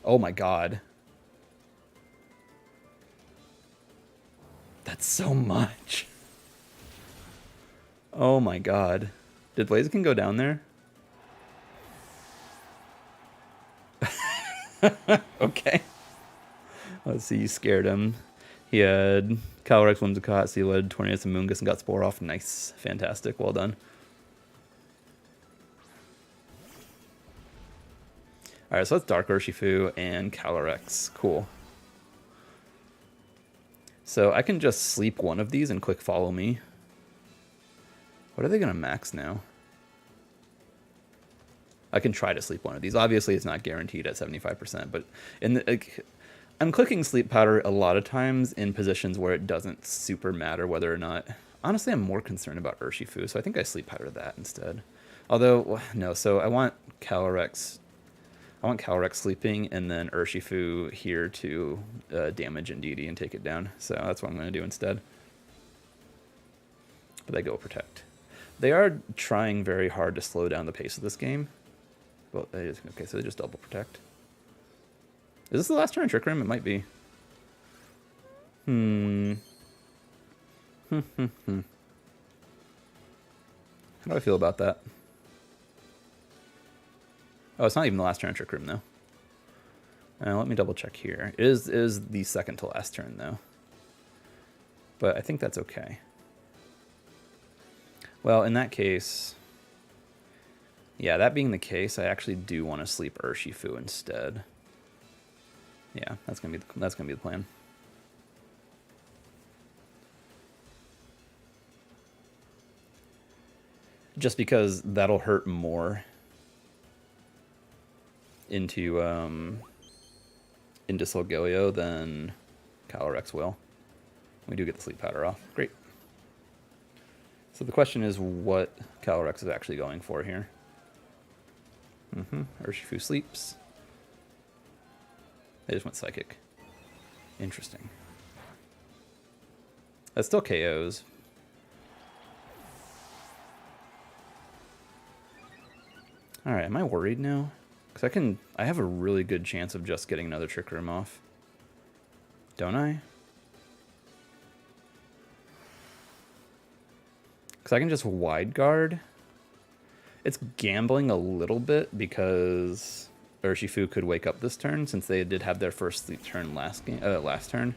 Oh, my God. That's so much. Oh my god. Did Blaziken go down there? Okay. Let's see, you scared him. He had Calyrex, Whimsicott, Sealed, Tornadus, and Moongus, and got Spore off. Nice. Fantastic. Well done. Alright, so that's Dark Urshifu and Calyrex. Cool. So I can just sleep one of these and click follow me. What are they going to max now? I can try to sleep one of these. Obviously, it's not guaranteed at 75%, but I'm clicking Sleep Powder a lot of times in positions where it doesn't super matter whether or not... Honestly, I'm more concerned about Urshifu, so I think I Sleep Powder that instead. Although, no, so I want Calyrex... I want Calyrex sleeping, and then Urshifu here to damage Indeedee and take it down. So that's what I'm going to do instead. But they go Protect. They are trying very hard to slow down the pace of this game. Well, okay, so they just double Protect. Is this the last turn Trick Room? It might be. How do I feel about that? Oh, it's not even the last turn Trick Room, though. Let me double check here. It is the second to last turn, though. But I think that's okay. Well, in that case... Yeah, that being the case, I actually do want to sleep Urshifu instead. Yeah, that's gonna be the plan. Just because that'll hurt more into Solgaleo than Calyrex will. We do get the Sleep Powder off. Great. So the question is what Calyrex is actually going for here. Urshifu sleeps. They just went Psychic. Interesting. That still KOs. Alright, am I worried now? Because I have a really good chance of just getting another Trick Room off. Don't I? Because I can just Wide Guard. It's gambling a little bit because Urshifu could wake up this turn since they did have their first sleep turn last turn.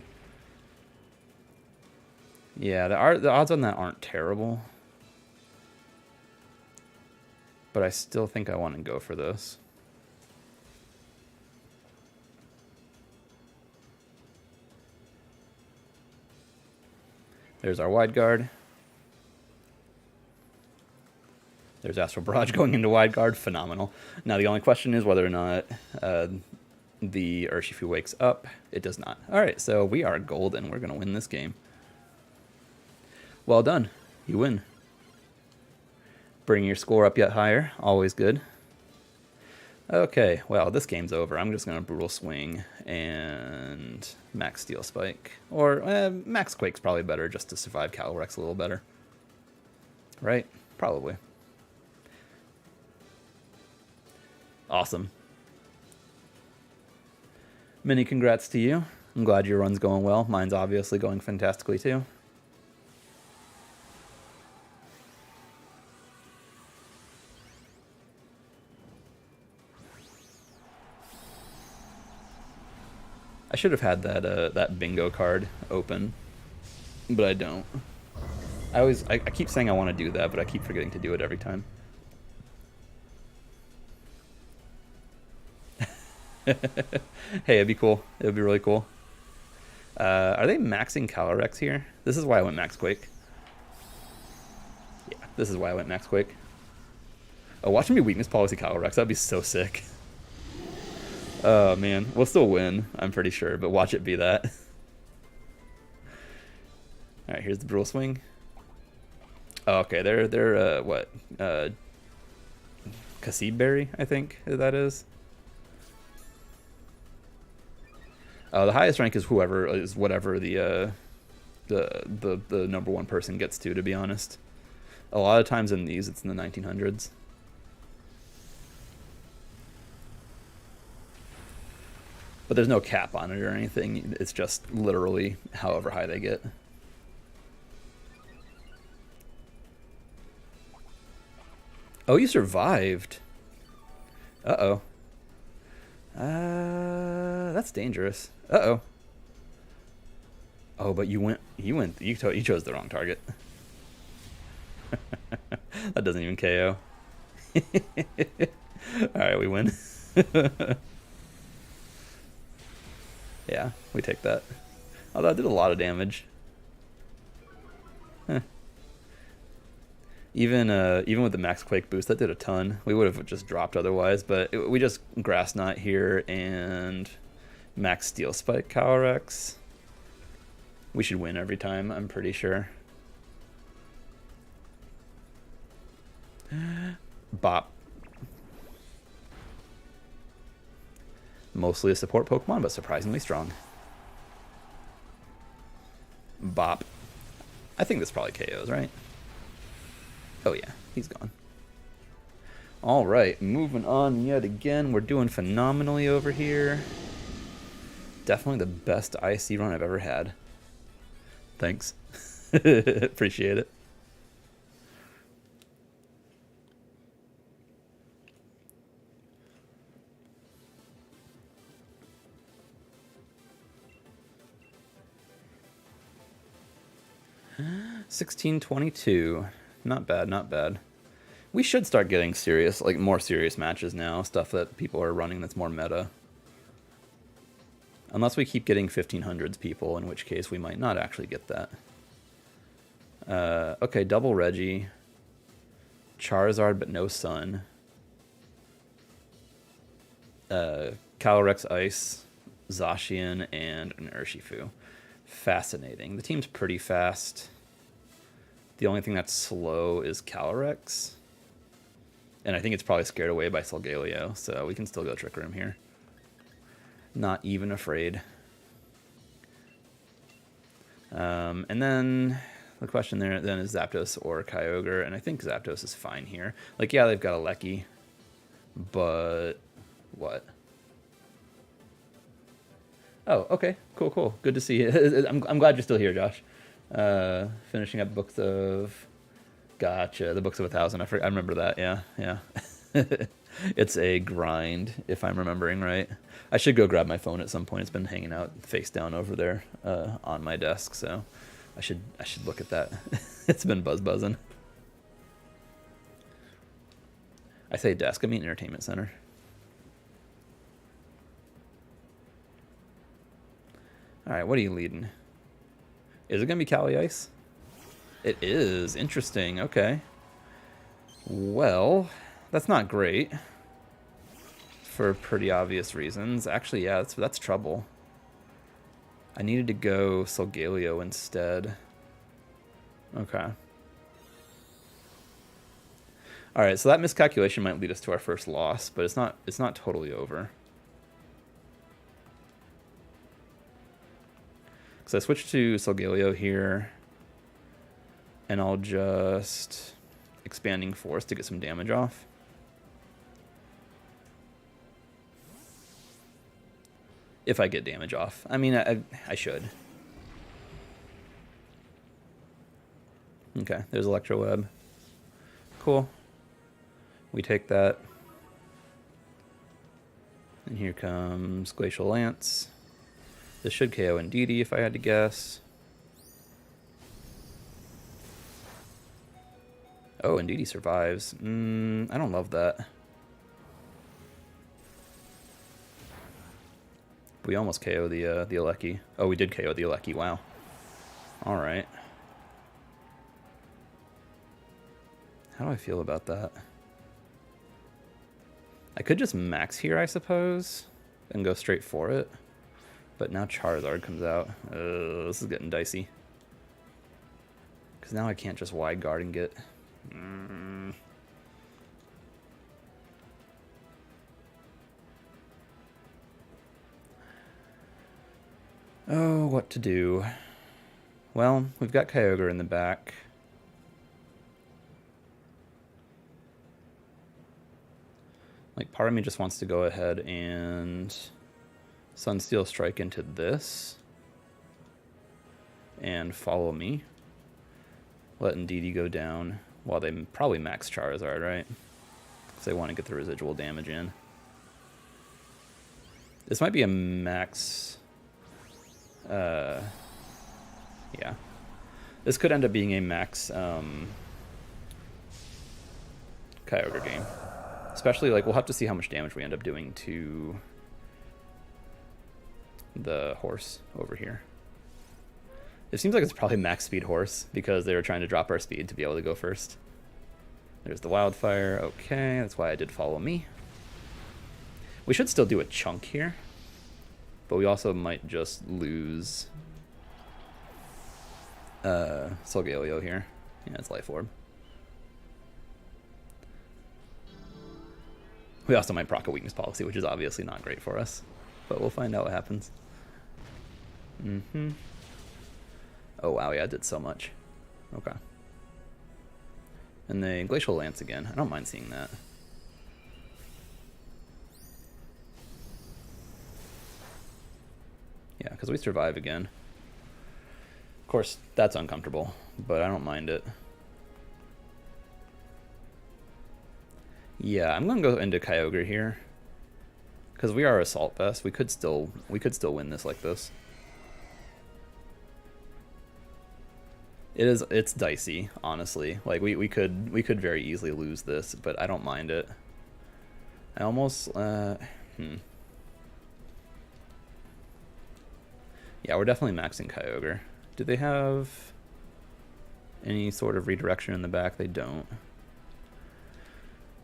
Yeah, the odds on that aren't terrible. But I still think I want to go for this. There's our Wide Guard. There's Astral Barrage going into Wide Guard. Phenomenal. Now the only question is whether or not the Urshifu wakes up. It does not. Alright, so we are golden. We're going to win this game. Well done. You win. Bring your score up yet higher. Always good. Okay, well, this game's over. I'm just going to Brutal Swing and Max Steel Spike. Or Max Quake's probably better just to survive Calyrex a little better. Right? Probably. Awesome. Many congrats to you. I'm glad your run's going well. Mine's obviously going fantastically too. I should have had that bingo card open, but I don't. I keep saying I want to do that, but I keep forgetting to do it every time. Hey, it'd be cool. It would be really cool. Are they maxing Calyrex here? This is why I went Max Quake. Yeah, this is why I went Max Quake. Oh, watching me weakness policy Calyrex, that'd be so sick. Oh man, we'll still win, I'm pretty sure, but watch it be that. Alright, here's the Brutal Swing. Oh, okay, they're what? Berry, I think that is. The highest rank is whatever the number one person gets to be honest. A lot of times in these, it's in the 1900s. But there's no cap on it or anything. It's just literally however high they get. Oh, you survived. Uh-oh. That's dangerous. Uh-oh. Oh, but you chose the wrong target. That doesn't even KO. Alright, we win. Yeah, we take that. Although I did a lot of damage. Huh. Even with the Max Quake boost, that did a ton. We would have just dropped otherwise, but we just Grass Knot here and Max Steel Spike Calyrex. We should win every time, I'm pretty sure. Bop. Mostly a support Pokemon, but surprisingly strong. Bop. I think this probably KOs, right? Oh yeah, he's gone. Alright, moving on yet again. We're doing phenomenally over here. Definitely the best IC run I've ever had. Thanks. Appreciate it. $16.22. Not bad, not bad. We should start getting serious, like more serious matches now. Stuff that people are running that's more meta. Unless we keep getting 1500s people, in which case we might not actually get that. Okay, double Reggie. Charizard, but no Sun. Calyrex Ice, Zacian, and an Urshifu. Fascinating. The team's pretty fast. The only thing that's slow is Calyrex. And I think it's probably scared away by Solgaleo, so we can still go Trick Room here. Not even afraid. And then the question there then is Zapdos or Kyogre, and I think Zapdos is fine here. Like, yeah, they've got a Lecky, but what? Oh, okay, cool, cool. Good to see you. I'm glad you're still here, Josh. Finishing up Books of... Gotcha, the Books of 1,000. I remember that, yeah, yeah. It's a grind, if I'm remembering right. I should go grab my phone at some point. It's been hanging out face down over there on my desk, so I should look at that. It's been buzzing. I say desk, I mean entertainment center. Alright, what are you leading? Is it going to be Cali Ice? It is. Interesting. Okay. Well, that's not great. For pretty obvious reasons. Actually, yeah, that's trouble. I needed to go Solgaleo instead. Okay. All right, so that miscalculation might lead us to our first loss, but it's not totally over. So I switched to Solgaleo here, and I'll just Expanding Force to get some damage off. If I get damage off. I mean, I should. Okay, there's Electro Web. Cool. We take that. And here comes Glacial Lance. This should KO Indeedee if I had to guess. Oh, Indeedee survives. I don't love that. We almost KO the Alecki. Oh, we did KO the Alecki. Wow. All right. How do I feel about that? I could just max here, I suppose, and go straight for it. But now Charizard comes out. This is getting dicey. Because now I can't just wide guard and get... Oh, what to do? Well, we've got Kyogre in the back. Like, part of me just wants to go ahead and Sunsteel Strike into this and follow me. Let Indeedee go down while they probably max Charizard, right? Because they want to get the residual damage in. This might be a max... yeah. This could end up being a max Kyogre game. Especially, like, we'll have to see how much damage we end up doing to the horse over here. It seems like it's probably max speed horse because they were trying to drop our speed to be able to go first. There's the wildfire. Okay, that's why I did follow me. We should still do a chunk here, but we also might just lose Solgaleo here. Yeah, it's Life Orb. We also might proc a weakness policy, which is obviously not great for us, but we'll find out what happens. Oh wow, yeah, it did so much. Okay. And the Glacial Lance again. I don't mind seeing that. Yeah, because we survive again. Of course, that's uncomfortable, but I don't mind it. Yeah, I'm gonna go into Kyogre here. Because we are Assault Vest. We could still win this like this. It's dicey, honestly. Like we could very easily lose this, but I don't mind it. I almost Yeah, we're definitely maxing Kyogre. Do they have any sort of redirection in the back? They don't.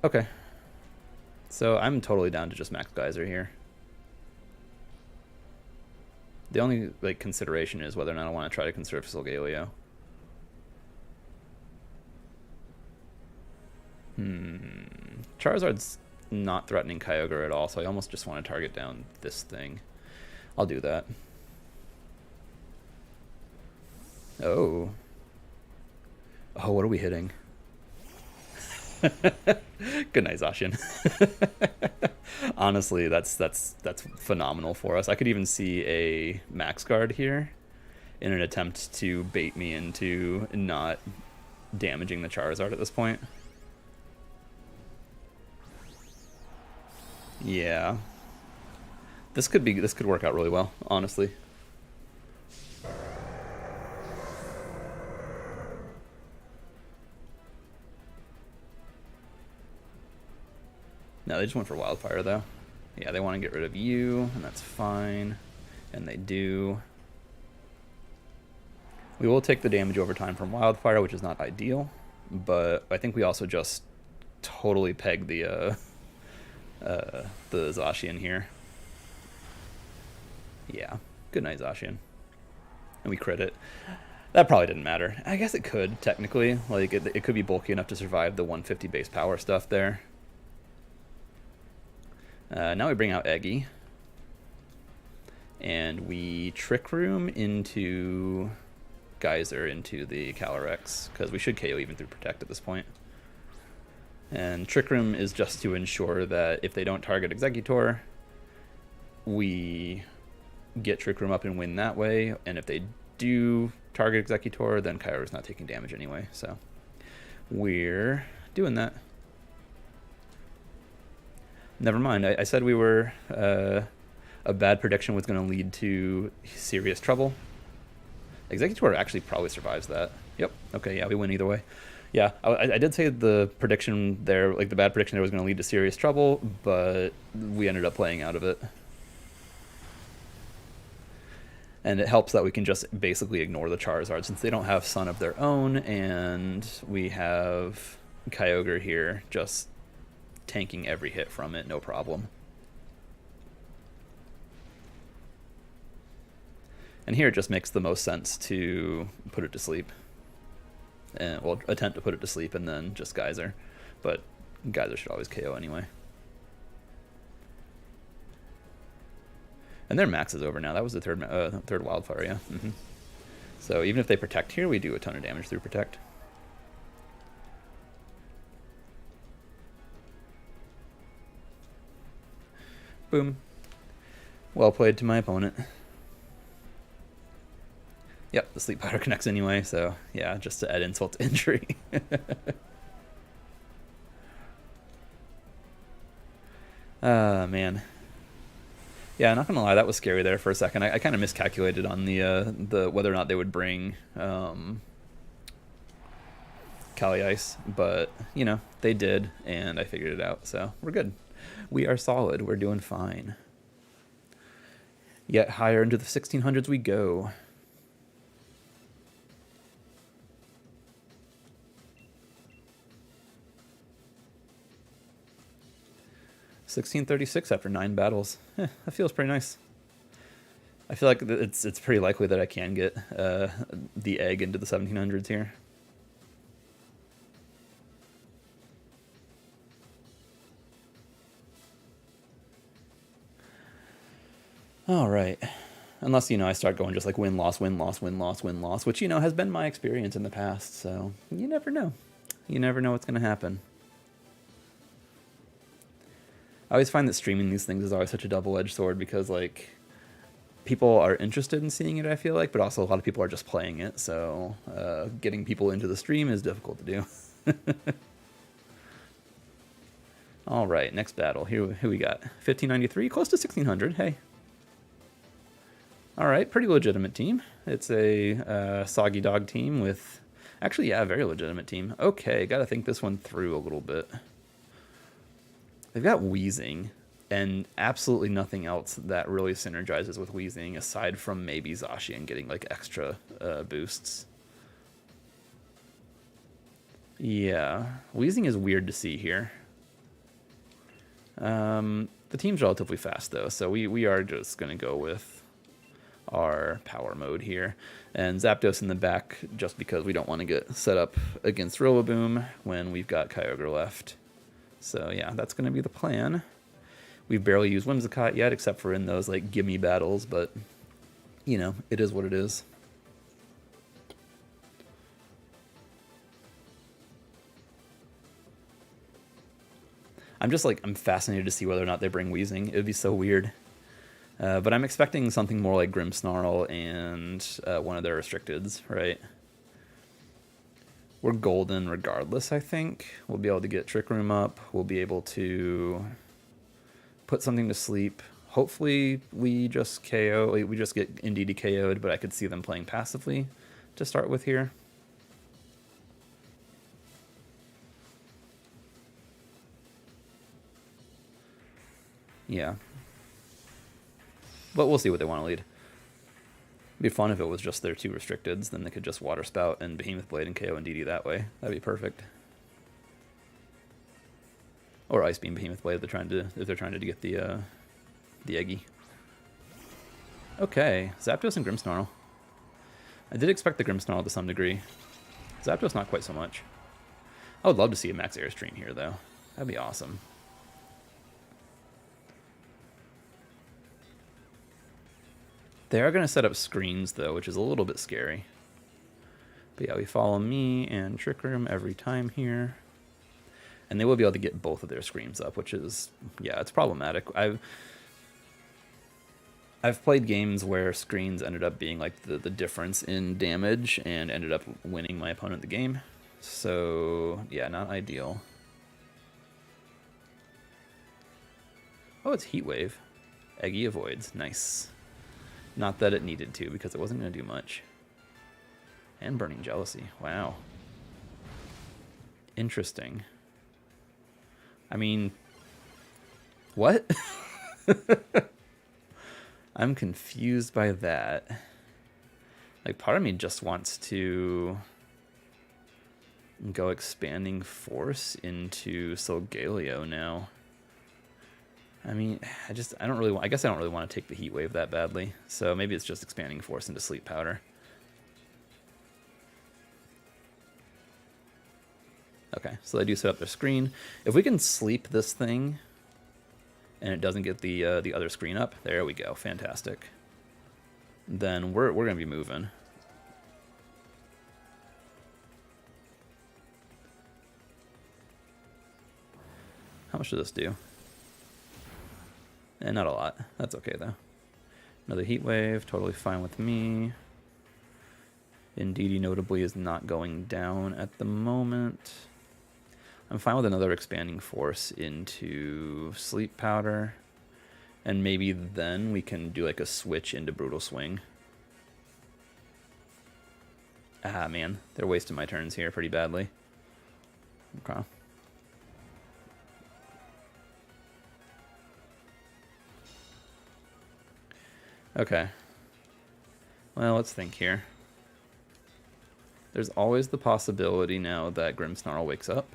Okay. So I'm totally down to just max Geyser here. The only like consideration is whether or not I want to try to conserve Solgaleo. Charizard's not threatening Kyogre at all, so I almost just want to target down this thing. I'll do that. Oh. Oh, what are we hitting? Good night, Zacian. Honestly, that's phenomenal for us. I could even see a max guard here in an attempt to bait me into not damaging the Charizard at this point. Yeah. This could work out really well, honestly. No, they just went for Wildfire, though. Yeah, they want to get rid of you, and that's fine. And they do. We will take the damage over time from Wildfire, which is not ideal. But I think we also just totally pegged the Zacian here. Yeah, good night, Zacian. And we crit it. That probably didn't matter. I guess it could, technically. Like, it could be bulky enough to survive the 150 base power stuff there. Now we bring out Eggy. And we Trick Room into Geyser into the Calyrex, because we should KO even through Protect at this point. And Trick Room is just to ensure that if they don't target Exeggutor, we get Trick Room up and win that way. And if they do target Exeggutor, then Kyogre's not taking damage anyway. So we're doing that. Never mind. I said we were a bad prediction was going to lead to serious trouble. Exeggutor actually probably survives that. Yep. Okay. Yeah, we win either way. Yeah, I did say the prediction there, like the bad prediction there, was going to lead to serious trouble, but we ended up playing out of it. And it helps that we can just basically ignore the Charizard since they don't have Sun of their own, and we have Kyogre here just tanking every hit from it, no problem. And here it just makes the most sense to put it to sleep. And, well, attempt to put it to sleep and then just Geyser. But Geyser should always KO anyway. And their max is over now. That was the third Wildfire, yeah. So even if they Protect here, we do a ton of damage through Protect. Boom. Well played to my opponent. Yep, the Sleep Powder connects anyway, so yeah, just to add insult to injury. Man. Yeah, not gonna lie, that was scary there for a second. I kind of miscalculated on the whether or not they would bring Cali Ice, but you know, they did, and I figured it out, so we're good. We are solid, we're doing fine. Yet higher into the 1600s we go. 1636 after 9 battles. That feels pretty nice. I feel like it's pretty likely that I can get the egg into the 1700s here. All right. Unless, you know, I start going just like win-loss, win-loss, win-loss, win-loss, which, you know, has been my experience in the past, so you never know. You never know what's going to happen. I always find that streaming these things is always such a double-edged sword because, like, people are interested in seeing it, I feel like, but also a lot of people are just playing it, so getting people into the stream is difficult to do. All right, next battle. Here we got 1593, close to 1600. Hey. All right, pretty legitimate team. It's a Soggy Dog team with... Actually, yeah, a very legitimate team. Okay, got to think this one through a little bit. They've got Wheezing, and absolutely nothing else that really synergizes with Wheezing, aside from maybe Zacian getting, like, extra boosts. Yeah, Wheezing is weird to see here. The team's relatively fast, though, so we are just going to go with our power mode here. And Zapdos in the back, just because we don't want to get set up against Rillaboom when we've got Kyogre left. So yeah, that's going to be the plan. We've barely used Whimsicott yet, except for in those like gimme battles, but you know, it is what it is. I'm fascinated to see whether or not they bring Wheezing. It would be so weird. But I'm expecting something more like Grimmsnarl and one of their restricteds, right? We're golden regardless, I think. We'll be able to get Trick Room up. We'll be able to put something to sleep. Hopefully we just KO. We just get Indeedee KO'd, but I could see them playing passively to start with here. Yeah. But we'll see what they want to lead. It'd be fun if it was just their 2 restricteds, then they could just Water Spout and Behemoth Blade and KO Indeedee that way. That'd be perfect. Or Ice Beam Behemoth Blade if they're trying to get the Eggy. Okay, Zapdos and Grimmsnarl. I did expect the Grimmsnarl to some degree. Zapdos not quite so much. I would love to see a max Airstream here, though. That'd be awesome. They are going to set up screens, though, which is a little bit scary. But yeah, we follow me and Trick Room every time here. And they will be able to get both of their screens up, which is, yeah, it's problematic. I've played games where screens ended up being like the difference in damage and ended up winning my opponent the game. So, yeah, not ideal. Oh, it's Heat Wave. Eggy avoids. Nice. Not that it needed to, because it wasn't going to do much. And Burning Jealousy. Wow. Interesting. I mean, what? I'm confused by that. Like, part of me just wants to go Expanding Force into Solgaleo now. I mean, I don't really want, I guess I don't really want to take the Heat Wave that badly. So maybe it's just Expanding Force into Sleep Powder. Okay, so they do set up their screen. If we can sleep this thing and it doesn't get the other screen up, there we go, fantastic. Then we're gonna be moving. How much does this do? And not a lot. That's okay though. Another Heat Wave, totally fine with me. Indeedee notably is not going down at the moment. I'm fine with another Expanding Force into Sleep Powder. And maybe then we can do like a switch into Brutal Swing. Ah, man. They're wasting my turns here pretty badly. Okay. Okay. Well, let's think here. There's always the possibility now that Grimmsnarl wakes up.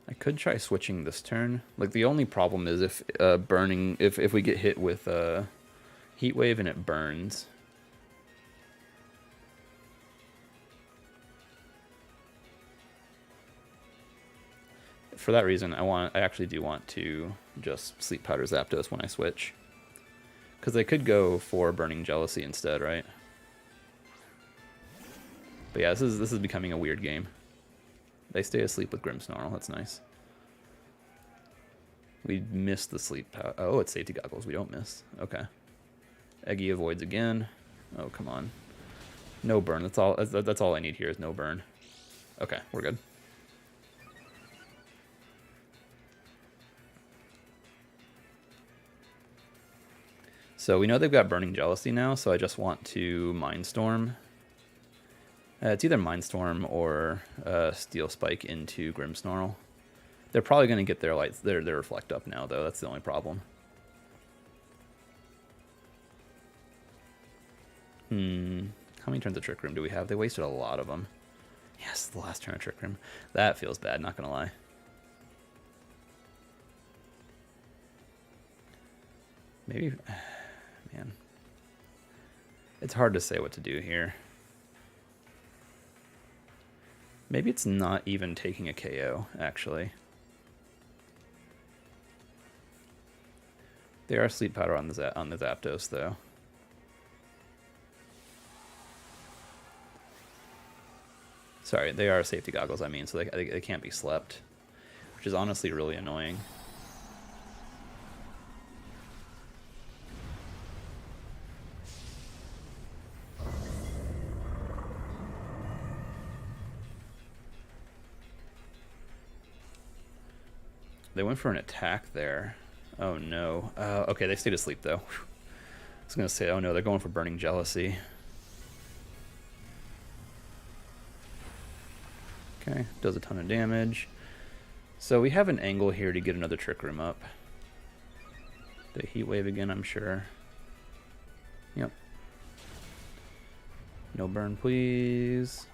I could try switching this turn. Like, the only problem is if if we get hit with Heat Wave and it burns. For that reason, I actually do want to just Sleep Powder Zapdos when I switch. Because I could go for Burning Jealousy instead, right? But yeah, this is becoming a weird game. They stay asleep with Grimmsnarl. That's nice. We missed the Sleep Powder. Oh, it's Safety Goggles. We don't miss. Okay. Eggy avoids again. Oh, come on. No burn. That's all I need here is no burn. Okay, we're good. So we know they've got Burning Jealousy now, so I just want to Mindstorm. It's either Mindstorm or Steel Spike into Grimmsnarl. They're probably going to get their lights, their Reflect up now, though. That's the only problem. How many turns of Trick Room do we have? They wasted a lot of them. Yes, the last turn of Trick Room. That feels bad, not going to lie. Maybe... Man. It's hard to say what to do here. Maybe it's not even taking a KO, actually. They are Sleep Powder on the Zapdos, though. Sorry, they are Safety Goggles, I mean, so they can't be slept. Which is honestly really annoying. They went for an attack there. Oh no. Okay, they stayed asleep though. Whew. I was gonna say, oh no, they're going for Burning Jealousy. Okay, does a ton of damage. So we have an angle here to get another Trick Room up. The Heat Wave again, I'm sure. Yep. No burn, please.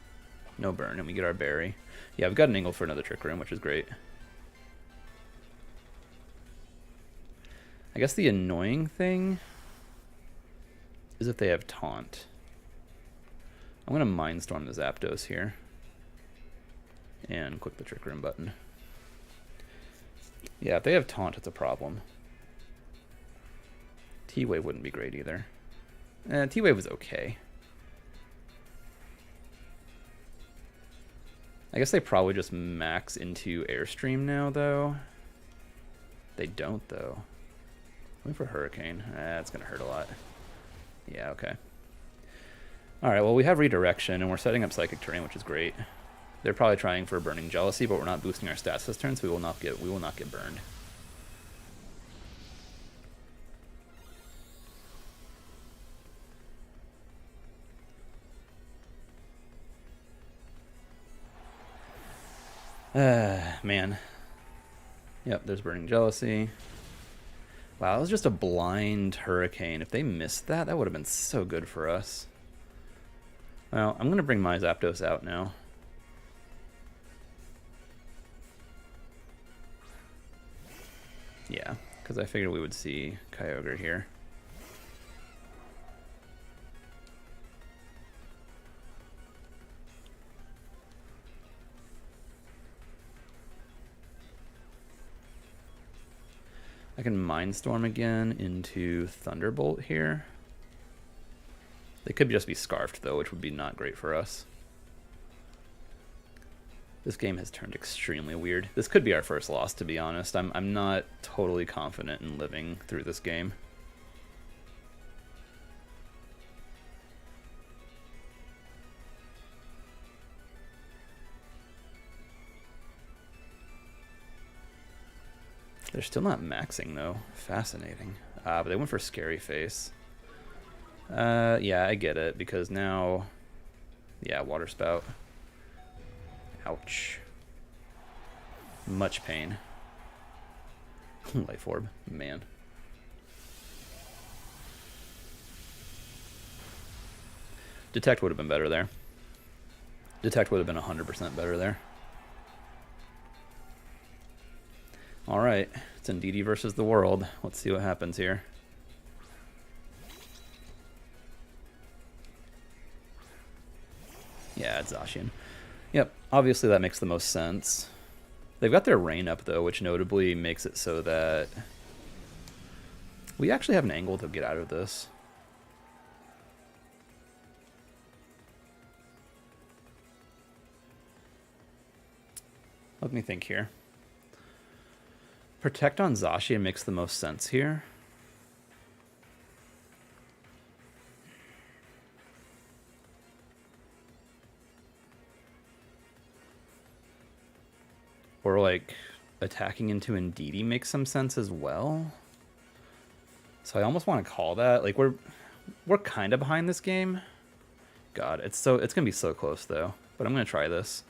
No burn, and we get our berry. Yeah, we've got an angle for another Trick Room, which is great. I guess the annoying thing is if they have taunt. I'm going to Mindstorm the Zapdos here. And click the Trick Room button. Yeah, if they have taunt, it's a problem. T-Wave wouldn't be great either. T-Wave was okay. I guess they probably just max into Airstream now, though. They don't, though. Going for Hurricane. That's going to hurt a lot. Yeah, okay. Alright, well, we have Redirection, and we're setting up Psychic Terrain, which is great. They're probably trying for Burning Jealousy, but we're not boosting our stats this turn, so we will not get burned. Man. Yep, there's Burning Jealousy. Wow, that was just a blind Hurricane. If they missed that, that would have been so good for us. Well, I'm going to bring my Zapdos out now. Yeah, because I figured we would see Kyogre here. I can Mindstorm again into Thunderbolt here. They could just be Scarfed, though, which would be not great for us. This game has turned extremely weird. This could be our first loss, to be honest. I'm not totally confident in living through this game. They're still not maxing, though. Fascinating. But they went for Scary Face. Yeah, I get it, because now... Yeah, Water Spout. Ouch. Much pain. Life Orb. Man. Detect would have been better there. Detect would have been 100% better there. Alright, it's Indeedee versus the world. Let's see what happens here. Yeah, it's Zacian. Yep, obviously that makes the most sense. They've got their rain up, though, which notably makes it so that we actually have an angle to get out of this. Let me think here. Protect on Zacian makes the most sense here. Or like attacking into Indeedee makes some sense as well. So I almost want to call that. Like we're kind of behind this game. God, it's gonna be so close though. But I'm gonna try this.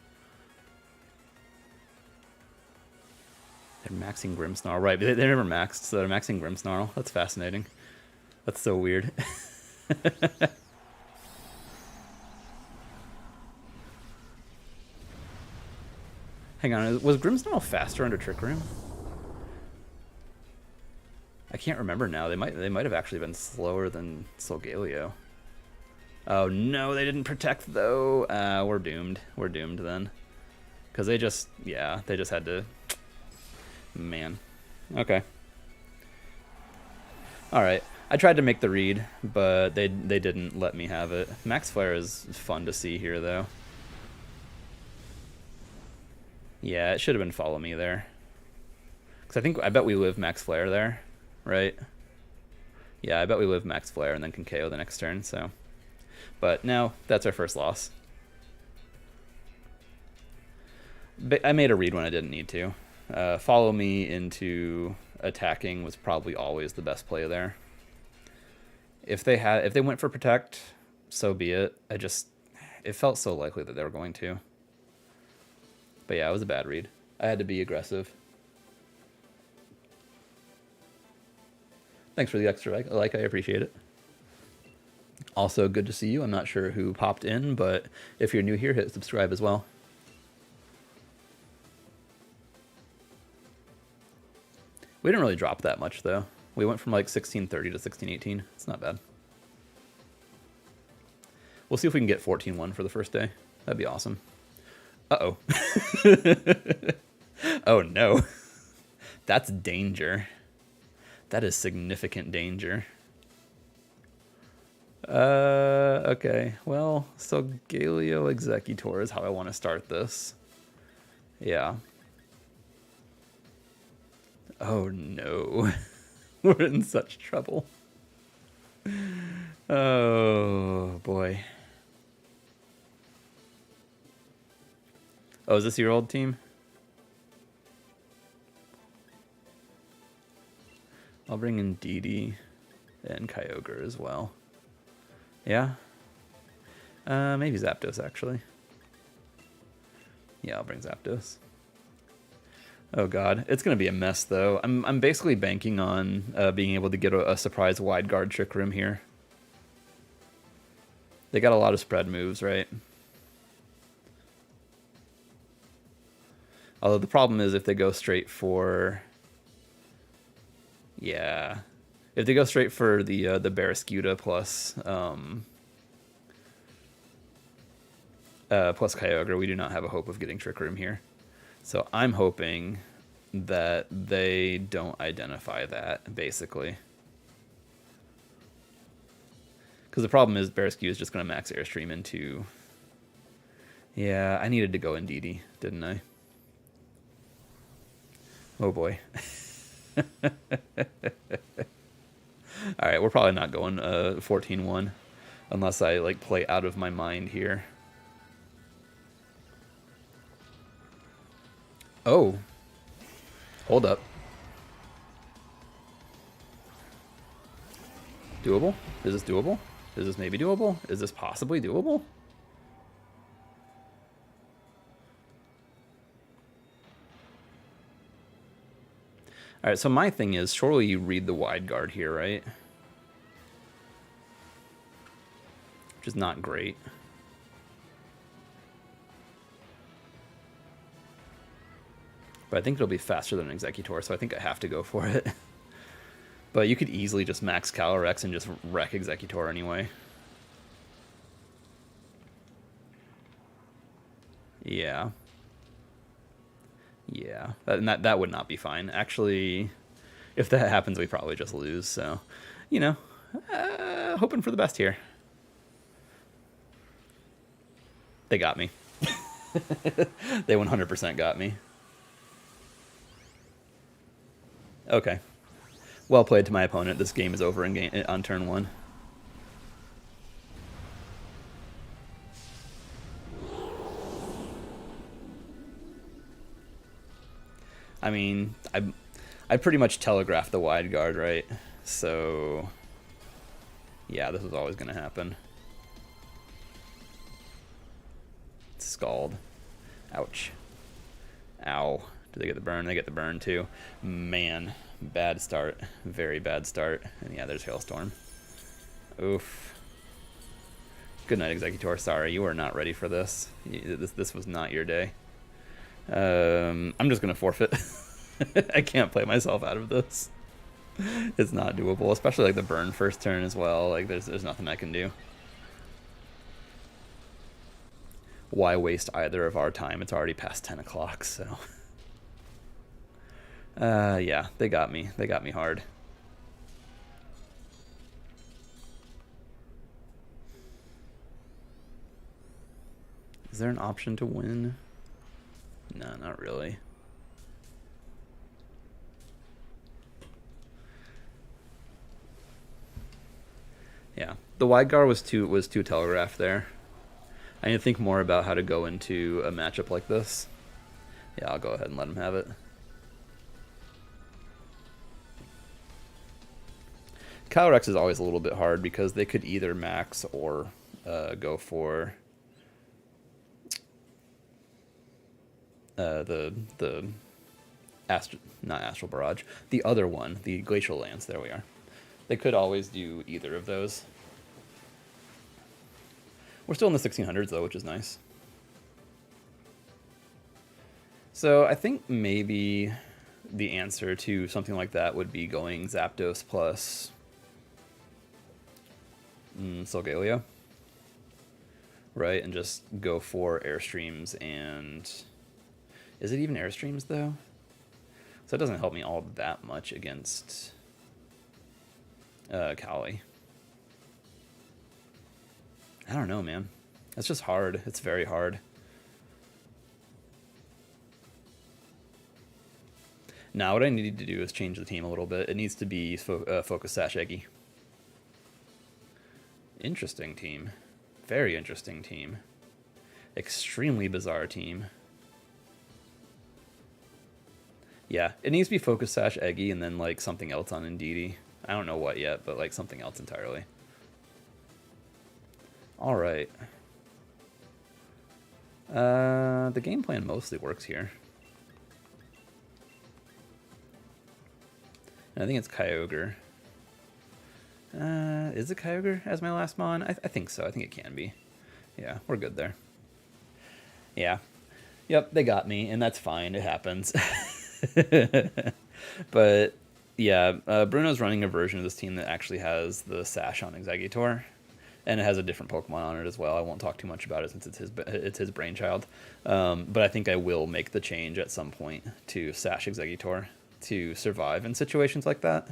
They're maxing Grimmsnarl. Right, they never maxed, so they're maxing Grimmsnarl. That's fascinating. That's so weird. Hang on, was Grimmsnarl faster under Trick Room? I can't remember now. They might have actually been slower than Solgaleo. Oh no, they didn't protect though. We're doomed. We're doomed then. Because they just had to... Man. Okay. Alright. I tried to make the read, but they didn't let me have it. Max Flare is fun to see here, though. Yeah, it should have been Follow Me there. Because I bet we live Max Flare there, right? Yeah, I bet we live Max Flare and then can KO the next turn, so... But now, that's our first loss. But I made a read when I didn't need to. Follow Me into attacking was probably always the best play there. If they went for Protect, so be it. It felt so likely that they were going to. But yeah, it was a bad read. I had to be aggressive. Thanks for the extra like, I appreciate it. Also, good to see you. I'm not sure who popped in, but if you're new here, hit subscribe as well. We didn't really drop that much, though. We went from like 1630 to 1618. It's not bad. We'll see if we can get 14-1 for the first day. That'd be awesome. Uh-oh. Oh, no. That's danger. That is significant danger. Okay. Well, so Galio Exeggutor is how I want to start this. Yeah. Oh, no. We're in such trouble. Oh, boy. Oh, is this your old team? I'll bring in Indeedee and Kyogre as well. Yeah? Maybe Zapdos, actually. Yeah, I'll bring Zapdos. Oh god, it's gonna be a mess though. I'm basically banking on being able to get a surprise wide guard Trick Room here. They got a lot of spread moves, right? Although the problem is if they go straight for... Yeah. If they go straight for the Barraskewda plus plus Kyogre, we do not have a hope of getting Trick Room here. So I'm hoping that they don't identify that, basically. Because the problem is Barraskewda is just going to max Airstream into... Yeah, I needed to go Indeedee, didn't I? Oh boy. Alright, we're probably not going 14-1 unless I like play out of my mind here. Oh. Hold up. Doable? Is this doable? Is this maybe doable? Is this possibly doable? Alright, so my thing is, surely you read the wide guard here, right? Which is not great. But I think it'll be faster than an Exeggutor, so I think I have to go for it. But you could easily just max Calyrex and just wreck Exeggutor anyway. Yeah. Yeah, that would not be fine. Actually, if that happens, we probably just lose. So, you know, hoping for the best here. They got me. They 100% got me. Okay. Well played to my opponent. This game is over on turn 1. I mean, I pretty much telegraphed the wide guard, right? So, yeah, this was always going to happen. Scald. Ouch. Ow. Do they get the burn? They get the burn too. Man, bad start. Very bad start. And yeah, there's Hailstorm. Oof. Good night, Exeggutor. Sorry, you are not ready for this. This was not your day. I'm just gonna forfeit. I can't play myself out of this. It's not doable, especially like the burn first turn as well. Like there's nothing I can do. Why waste either of our time? It's already past 10 o'clock, so. Yeah, they got me. They got me hard. Is there an option to win? No, not really. Yeah, the wide guard was too telegraphed there. I need to think more about how to go into a matchup like this. Yeah, I'll go ahead and let him have it. Calyrex is always a little bit hard because they could either max or go for not Astral Barrage, the other one, the Glacial Lance. There we are. They could always do either of those. We're still in the 1600s though, which is nice. So I think maybe the answer to something like that would be going Zapdos plus Solgaleo, right? And just go for Airstreams and... Is it even Airstreams, though? So it doesn't help me all that much against Cali. I don't know, man. It's just hard. It's very hard. Now what I need to do is change the team a little bit. It needs to be Focus Sash Eggy. Interesting team. Very interesting team. Extremely bizarre team. Yeah, it needs to be Focus Sash Eggy and then like something else on Indeedee. I don't know what yet, but like something else entirely. Alright. The game plan mostly works here. And I think it's Kyogre. Is it Kyogre as my last mon? I think so. I think it can be. Yeah, we're good there. Yeah. Yep, they got me, and that's fine. It happens. But, yeah, Bruno's running a version of this team that actually has the Sash on Exeggutor. And it has a different Pokemon on it as well. I won't talk too much about it since it's his brainchild. But I think I will make the change at some point to Sash Exeggutor to survive in situations like that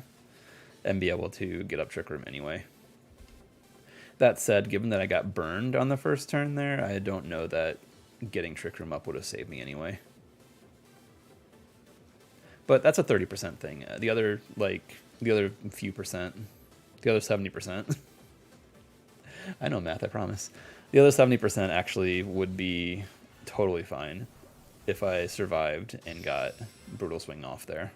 and be able to get up Trick Room anyway. That said, given that I got burned on the first turn there, I don't know that getting Trick Room up would have saved me anyway. But that's a 30% thing. The other few percent, the other 70%. I know math, I promise. The other 70% actually would be totally fine if I survived and got Brutal Swing off there.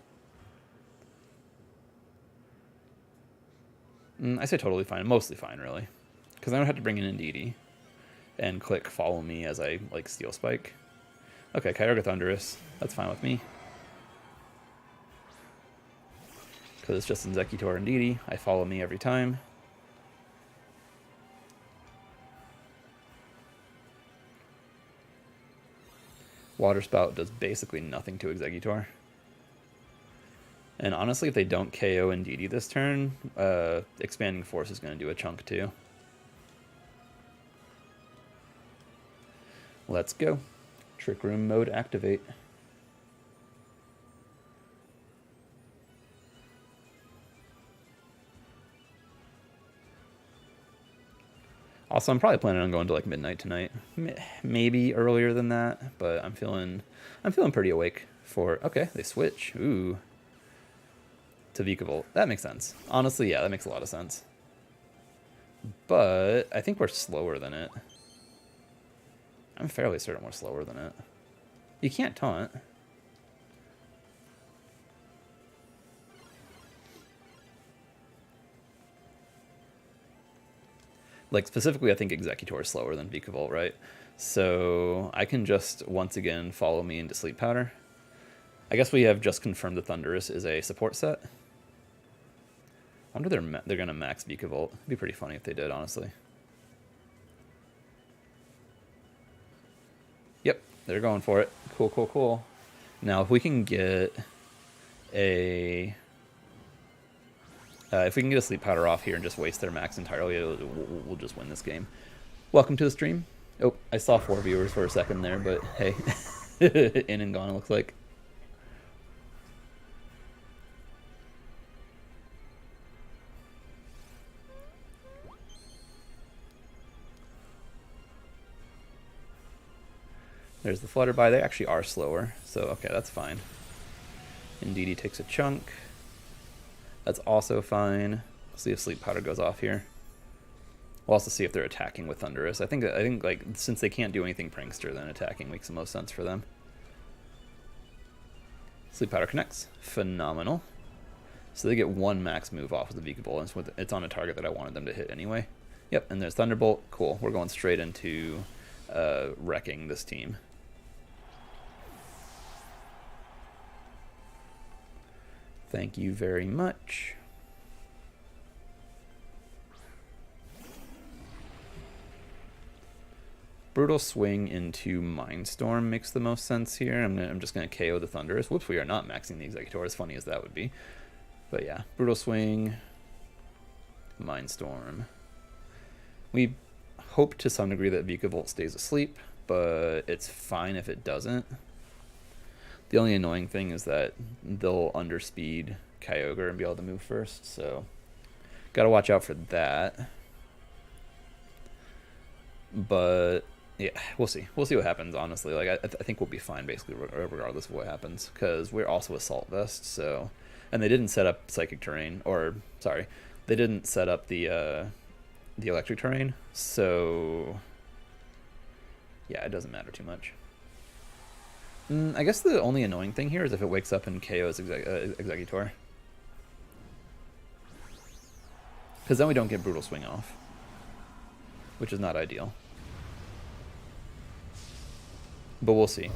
I say totally fine, mostly fine, really. Because I don't have to bring in Indeedee and click Follow Me as I, like, Steel Spike. Okay, Kyogre Thundurus. That's fine with me. Because it's just Exeggutor Indeedee. I Follow Me every time. Water Spout does basically nothing to Exeggutor. And honestly, if they don't KO Indeedee this turn, Expanding Force is going to do a chunk too. Let's go. Trick Room mode activate. Also, I'm probably planning on going to like midnight tonight. Maybe earlier than that, but I'm feeling pretty awake for... Okay, they switch. Ooh. To Vikavolt. That makes sense. Honestly, yeah, that makes a lot of sense. But I think we're slower than it. I'm fairly certain we're slower than it. You can't taunt. Like, specifically, I think Exeggutor is slower than Vikavolt, right? So I can just, once again, Follow Me into Sleep Powder. I guess we have just confirmed the Thundurus is a support set. I wonder if they're going to max Vikavolt. It'd be pretty funny if they did, honestly. Yep, they're going for it. Cool, cool, cool. Now, if we can get a... if we can get a Sleep Powder off here and just waste their max entirely, we'll just win this game. Welcome to the stream. Oh, I saw 4 viewers for a second there, but hey. In and gone, it looks like. There's the Flutterby. They actually are slower, so okay, that's fine. Indeedee takes a chunk. That's also fine. We'll see if Sleep Powder goes off here. We'll also see if they're attacking with Thundurus. I think like since they can't do anything Prankster, then attacking makes the most sense for them. Sleep Powder connects. Phenomenal. So they get 1 max move off of the Vikavolt, and it's on a target that I wanted them to hit anyway. Yep, and there's Thunderbolt. Cool. We're going straight into wrecking this team. Thank you very much. Brutal Swing into Mindstorm makes the most sense here. I'm just going to KO the Thunderous. Whoops, we are not maxing the Exeggutor, as funny as that would be. But yeah, Brutal Swing, Mindstorm. We hope to some degree that Vikavolt stays asleep, but it's fine if it doesn't. The only annoying thing is that they'll underspeed Kyogre and be able to move first, so gotta watch out for that. But yeah, we'll see. We'll see what happens, honestly. Like, I think we'll be fine, basically, regardless of what happens, because we're also Assault Vest, so... And they didn't set up Psychic Terrain, or, sorry, they didn't set up the Electric Terrain, so... Yeah, it doesn't matter too much. I guess the only annoying thing here is if it wakes up and KOs Exeggutor. Because then we don't get Brutal Swing off, which is not ideal. But we'll see.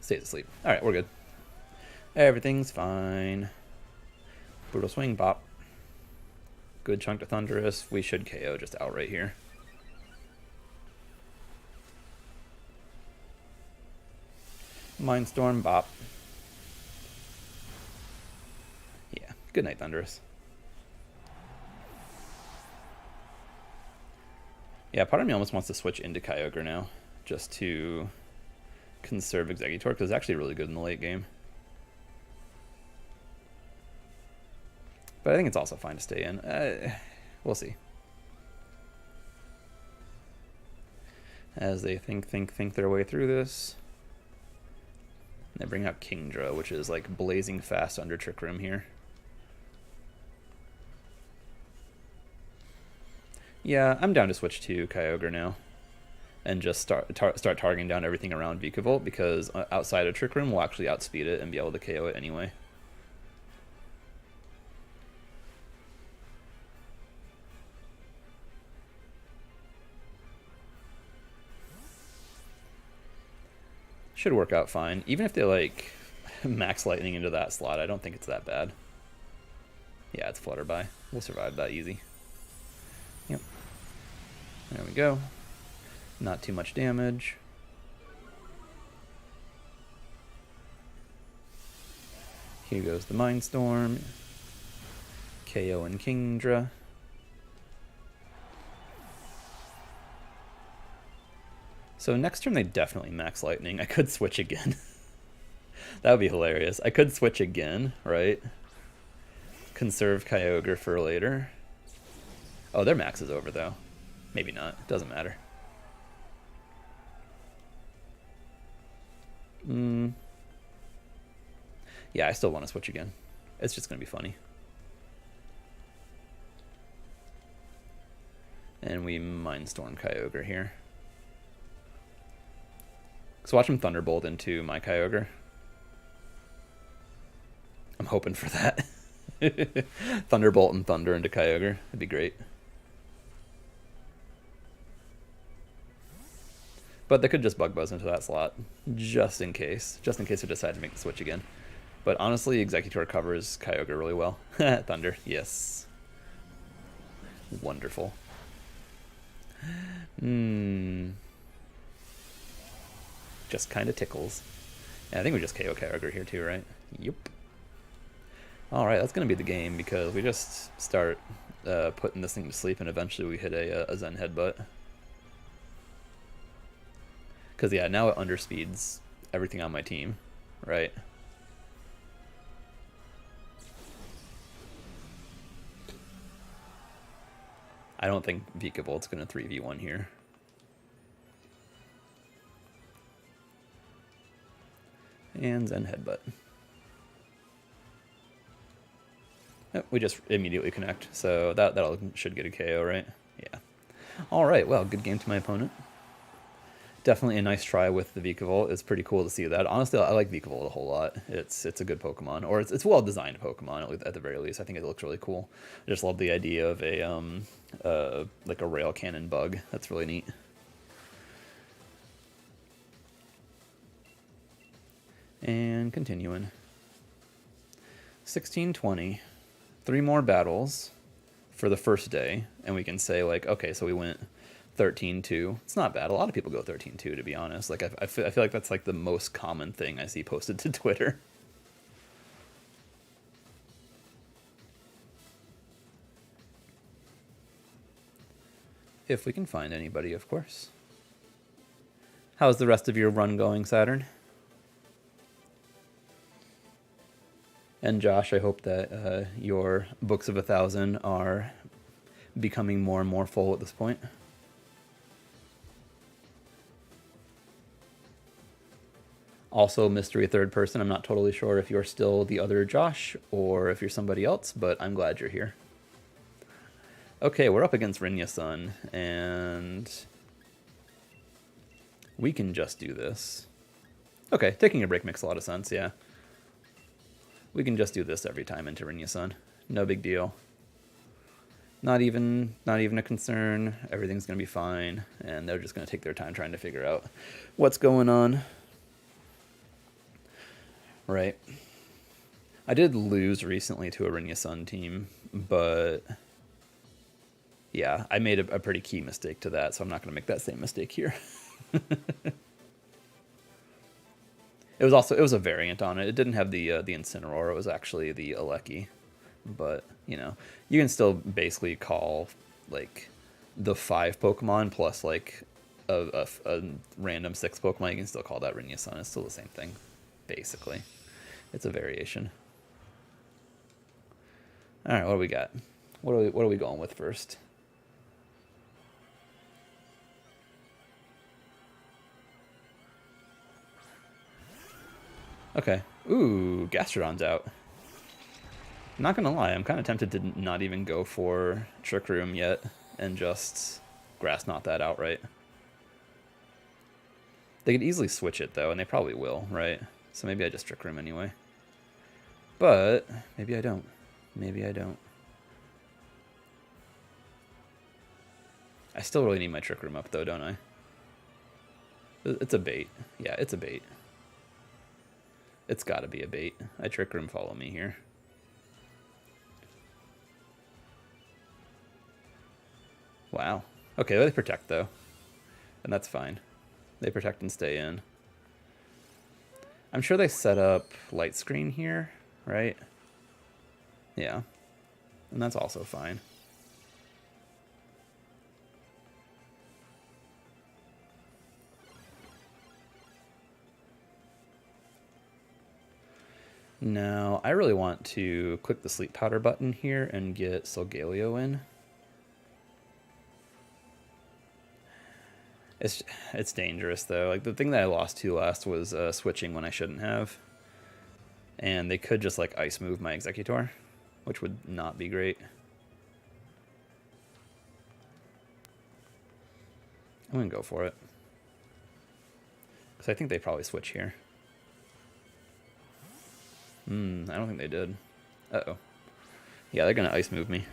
Stays asleep. Alright, we're good. Everything's fine. Brutal Swing, bop. Good chunk to Thunderous. We should KO just outright here. Mindstorm, bop. Yeah, good night, Thunderous. Yeah, part of me almost wants to switch into Kyogre now, just to conserve Exeggutor, because it's actually really good in the late game. But I think it's also fine to stay in. We'll see. As they think their way through this. They bring out Kingdra, which is like blazing fast under Trick Room here. Yeah, I'm down to switch to Kyogre now. And just start targeting down everything around Vikavolt, because outside of Trick Room we'll actually outspeed it and be able to KO it anyway. Should work out fine. Even if they like max lightning into that slot, I don't think it's that bad. Yeah, it's Flutterby. We'll survive that easy. Yep. There we go. Not too much damage. Here goes the Mindstorm. KO and Kingdra. So next turn they definitely max lightning. I could switch again. That would be hilarious. I could switch again, right? Conserve Kyogre for later. Oh, their max is over though. Maybe not. Doesn't matter. Yeah, I still want to switch again. It's just going to be funny. And we Mindstorm Kyogre here. So watch him Thunderbolt into my Kyogre. I'm hoping for that. Thunderbolt and Thunder into Kyogre. That'd be great. But they could just Bug Buzz into that slot, just in case. Just in case we decide to make the switch again. But honestly, Exeggutor covers Kyogre really well. Thunder, yes. Wonderful. Just kind of tickles. Yeah, I think we just KO Kyogre here too, right? Yep. Alright, that's going to be the game, because we just start putting this thing to sleep, and eventually we hit a Zen Headbutt. Because, yeah, now it underspeeds everything on my team, right? I don't think Vikavolt's going to 3v1 here. And Zen Headbutt. Yep, we just immediately connect, so that should get a KO, right? Yeah. Alright, well, good game to my opponent. Definitely a nice try with the Vikavolt. It's pretty cool to see that. Honestly, I like Vikavolt a whole lot. It's a good Pokemon, or it's well-designed Pokemon, at the very least. I think it looks really cool. I just love the idea of a like a rail cannon bug. That's really neat. And continuing. 16-20. 3 more battles. for the first day, and we can say, like, okay, so we went 13-2. It's not bad. A lot of people go 13-2, to be honest. Like, I feel like that's, like, the most common thing I see posted to Twitter. If we can find anybody, of course. How's the rest of your run going, Saturn? And Josh, I hope that your books of 1,000 are becoming more and more full at this point. Also, mystery third person. I'm not totally sure if you're still the other Josh or if you're somebody else, but I'm glad you're here. Okay, we're up against Rinya-san, and we can just do this. Okay, taking a break makes a lot of sense, yeah. We can just do this every time into Rinya-san. No big deal. Not even a concern. Everything's going to be fine, and they're just going to take their time trying to figure out what's going on. Right. I did lose recently to a Rinya-san team, but yeah, I made a pretty key mistake to that, so I'm not going to make that same mistake here. It was a variant on it. It didn't have the Incineroar. It was actually the Aleki. But, you know, you can still basically call, like, the 5 Pokemon plus, like, a random 6 Pokemon. You can still call that Rinya-san. It's still the same thing, basically. It's a variation. All right, what do we got? What are we going with first? Okay. Ooh, Gastrodon's out. I'm not gonna lie, I'm kind of tempted to not even go for Trick Room yet and just Grass Knot that outright. They could easily switch it though, and they probably will, right? So maybe I just Trick Room anyway. But maybe I don't. Maybe I don't. I still really need my Trick Room up though, don't I? It's a bait. Yeah, it's a bait. It's gotta be a bait. I Trick Room, follow me here. Wow. Okay, they protect though. And that's fine. They protect and stay in. I'm sure they set up light screen here, right? Yeah. And that's also fine. Now, I really want to click the Sleep Powder button here and get Solgaleo in. It's dangerous, though. Like, the thing that I lost to last was switching when I shouldn't have. And they could just, like, Ice Move my Exeggutor, which would not be great. I'm going to go for it. Because I think they probably switch here. I don't think they did. Uh-oh. Yeah, they're going to Ice Move me.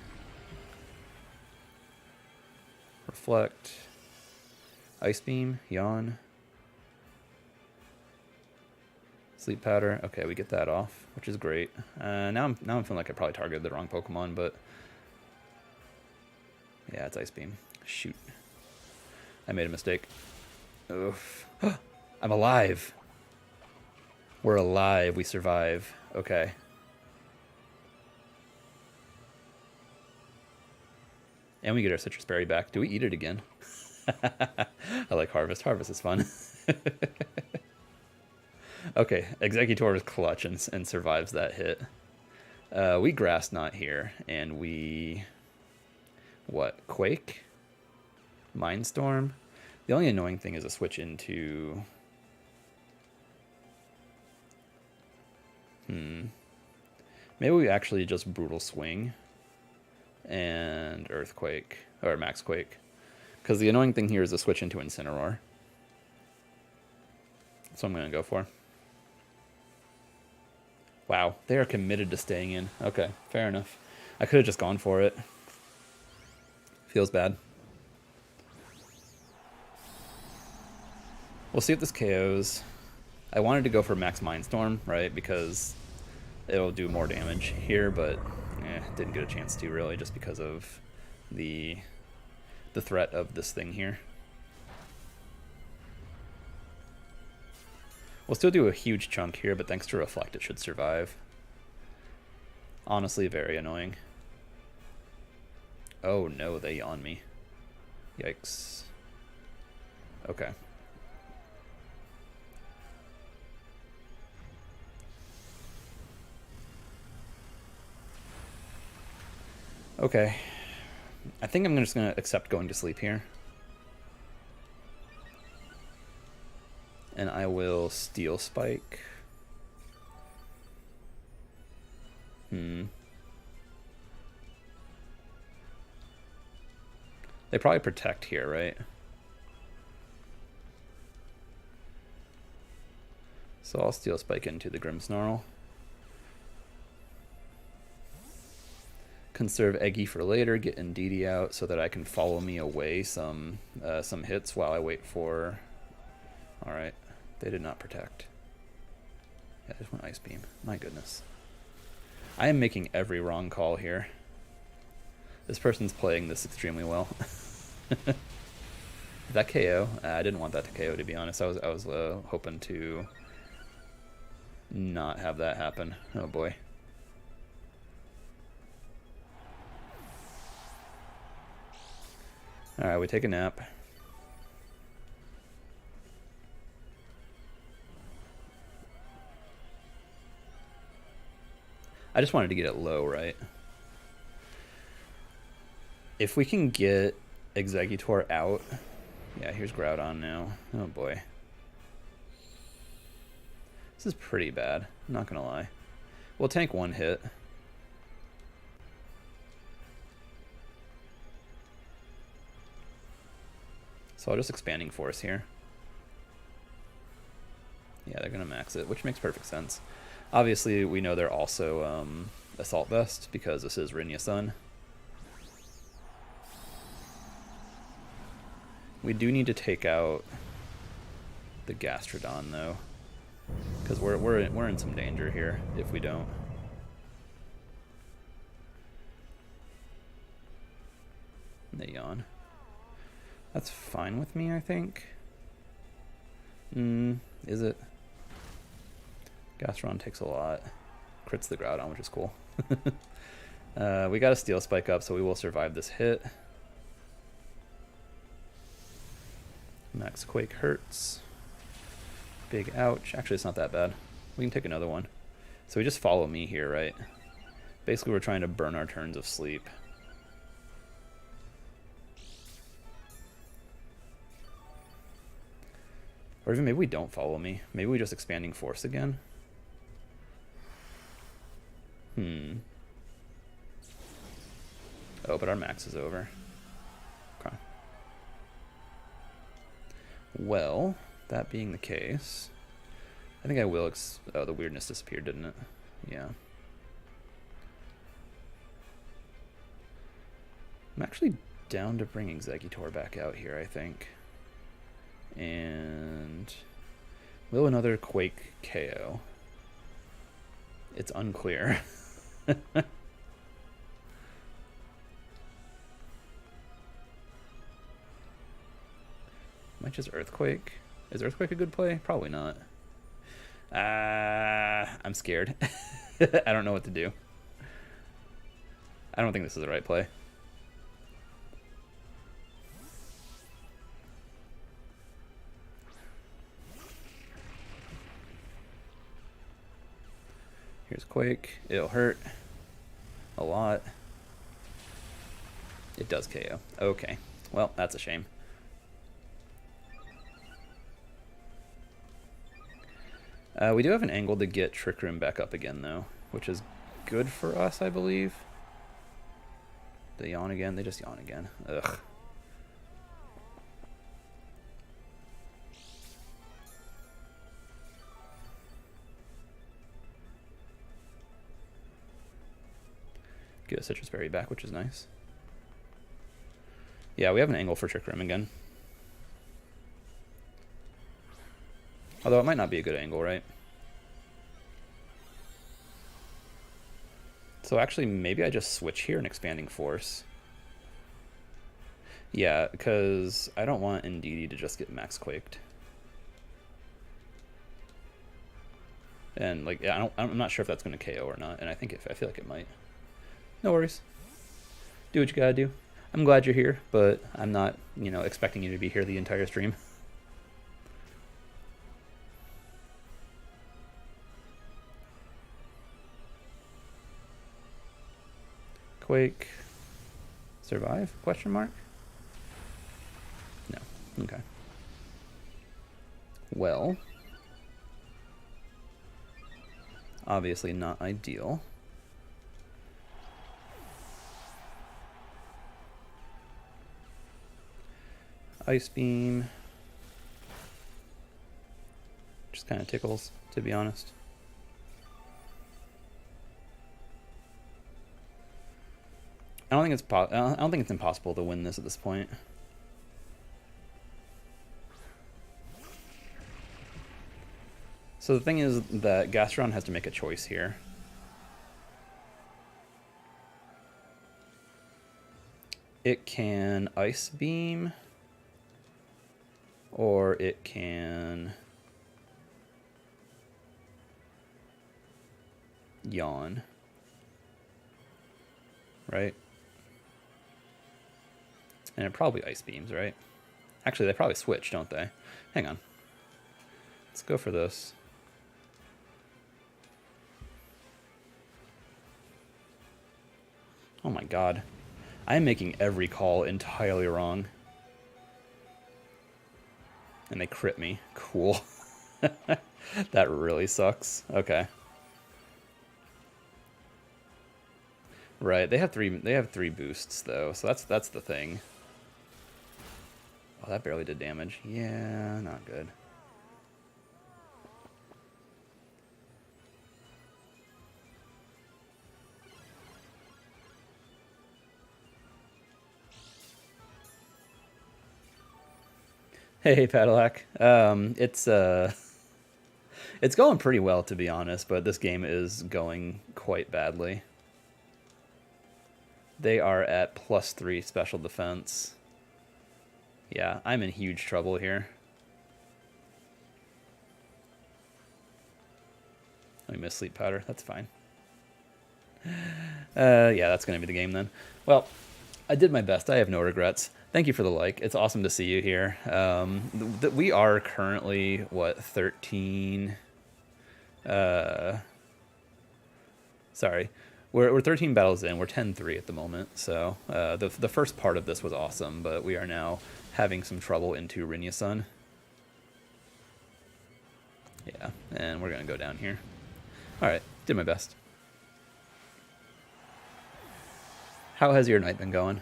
Reflect. Ice Beam. Yawn. Sleep Powder. Okay, we get that off, which is great. Now I'm feeling like I probably targeted the wrong Pokemon, but... yeah, it's Ice Beam. Shoot. I made a mistake. Oof. I'm alive! We're alive. We survive. Okay. And we get our Citrus Berry back. Do we eat it again? I like Harvest. Harvest is fun. Okay, Exeggutor is clutch and survives that hit. We Grass Knot here, and we... what? Quake? Mindstorm? The only annoying thing is a switch into... maybe we actually just Brutal Swing and Earthquake, or Max Quake. Because the annoying thing here is a switch into Incineroar. That's what I'm going to go for. Wow, they are committed to staying in. Okay, fair enough. I could have just gone for it. Feels bad. We'll see if this KOs. I wanted to go for Max Mindstorm, right, because it'll do more damage here, but Didn't get a chance to really, just because of the threat of this thing here. We'll still do a huge chunk here, but thanks to Reflect, it should survive. Honestly, very annoying. Oh no, they yawn me. Yikes. Okay. Okay. I think I'm just going to accept going to sleep here. And I will Steel Spike. They probably protect here, right? So I'll Steel Spike into the Grimmsnarl. Conserve Eggy for later, get Indeedee out so that I can follow me away some hits while I wait for... Alright, they did not protect. Yeah, I just went Ice Beam. My goodness. I am making every wrong call here. This person's playing this extremely well. That KO? I didn't want that to KO, to be honest. I was hoping to not have that happen. Oh boy. Alright, we take a nap. I just wanted to get it low, right? If we can get Exeggutor out... Yeah, here's Groudon now. Oh boy. This is pretty bad, I'm not gonna lie. We'll tank one hit. So I'll just Expanding Force here. Yeah, they're gonna max it, which makes perfect sense. Obviously, we know they're also Assault Vest, because this is Rinnia Sun. We do need to take out the Gastrodon, though, because we're in some danger here if we don't. And they yawn. That's fine with me, I think. Is it? Gastrodon takes a lot. Crits the Groudon, which is cool. We got a Steel Spike up, so we will survive this hit. Max Quake hurts. Big ouch. Actually, it's not that bad. We can take another one. So we just follow me here, right? Basically, we're trying to burn our turns of sleep. Or even maybe we don't follow me. Maybe we just Expanding Force again. Oh, but our max is over. Okay. Well, that being the case, I think I will oh, the weirdness disappeared, didn't it? Yeah. I'm actually down to bring Exeggutor back out here, I think. And will another Quake KO? It's unclear. Might just Earthquake. Is Earthquake a good play? Probably not. I'm scared. I don't know what to do. I don't think this is the right play. Here's Quake. It'll hurt a lot. It does KO. Okay. Well, that's a shame. We do have an angle to get Trick Room back up again, though, which is good for us, I believe. They yawn again. They just yawn again. Ugh. Get a Citrus Berry back, which is nice. Yeah, we have an angle for Trick Room again. Although it might not be a good angle, right? So actually, maybe I just switch here and Expanding Force. Yeah, because I don't want Indeedee to just get max quaked. And like, yeah, I'm not sure if that's going to KO or not. And I feel like it might. No worries. Do what you gotta do. I'm glad you're here, but I'm not, expecting you to be here the entire stream. Quake. Survive? Question mark? No. Okay. Well. Obviously not ideal. Ice Beam. Just kind of tickles, to be honest. I don't think it's impossible to win this at this point. So the thing is that Gastron has to make a choice here. It can Ice Beam, or it can Yawn, right? And it probably Ice Beams, right? Actually, they probably switch, don't they? Hang on. Let's go for this. Oh my god. I am making every call entirely wrong. And they crit me. Cool. That really sucks. Okay. Right, they have three boosts though, so that's the thing. Oh, that barely did damage. Yeah, not good. Hey, Padallac. It's going pretty well, to be honest, but this game is going quite badly. They are at +3 special defense. Yeah, I'm in huge trouble here. Let me miss Sleep Powder. That's fine. Yeah, that's going to be the game then. Well, I did my best. I have no regrets. Thank you for the like. It's awesome to see you here. We are currently, what, 13... sorry. We're 13 battles in. We're 10-3 at the moment. So the first part of this was awesome, but we are now having some trouble into Rinyasun. Yeah, and we're going to go down here. All right, did my best. How has your night been going?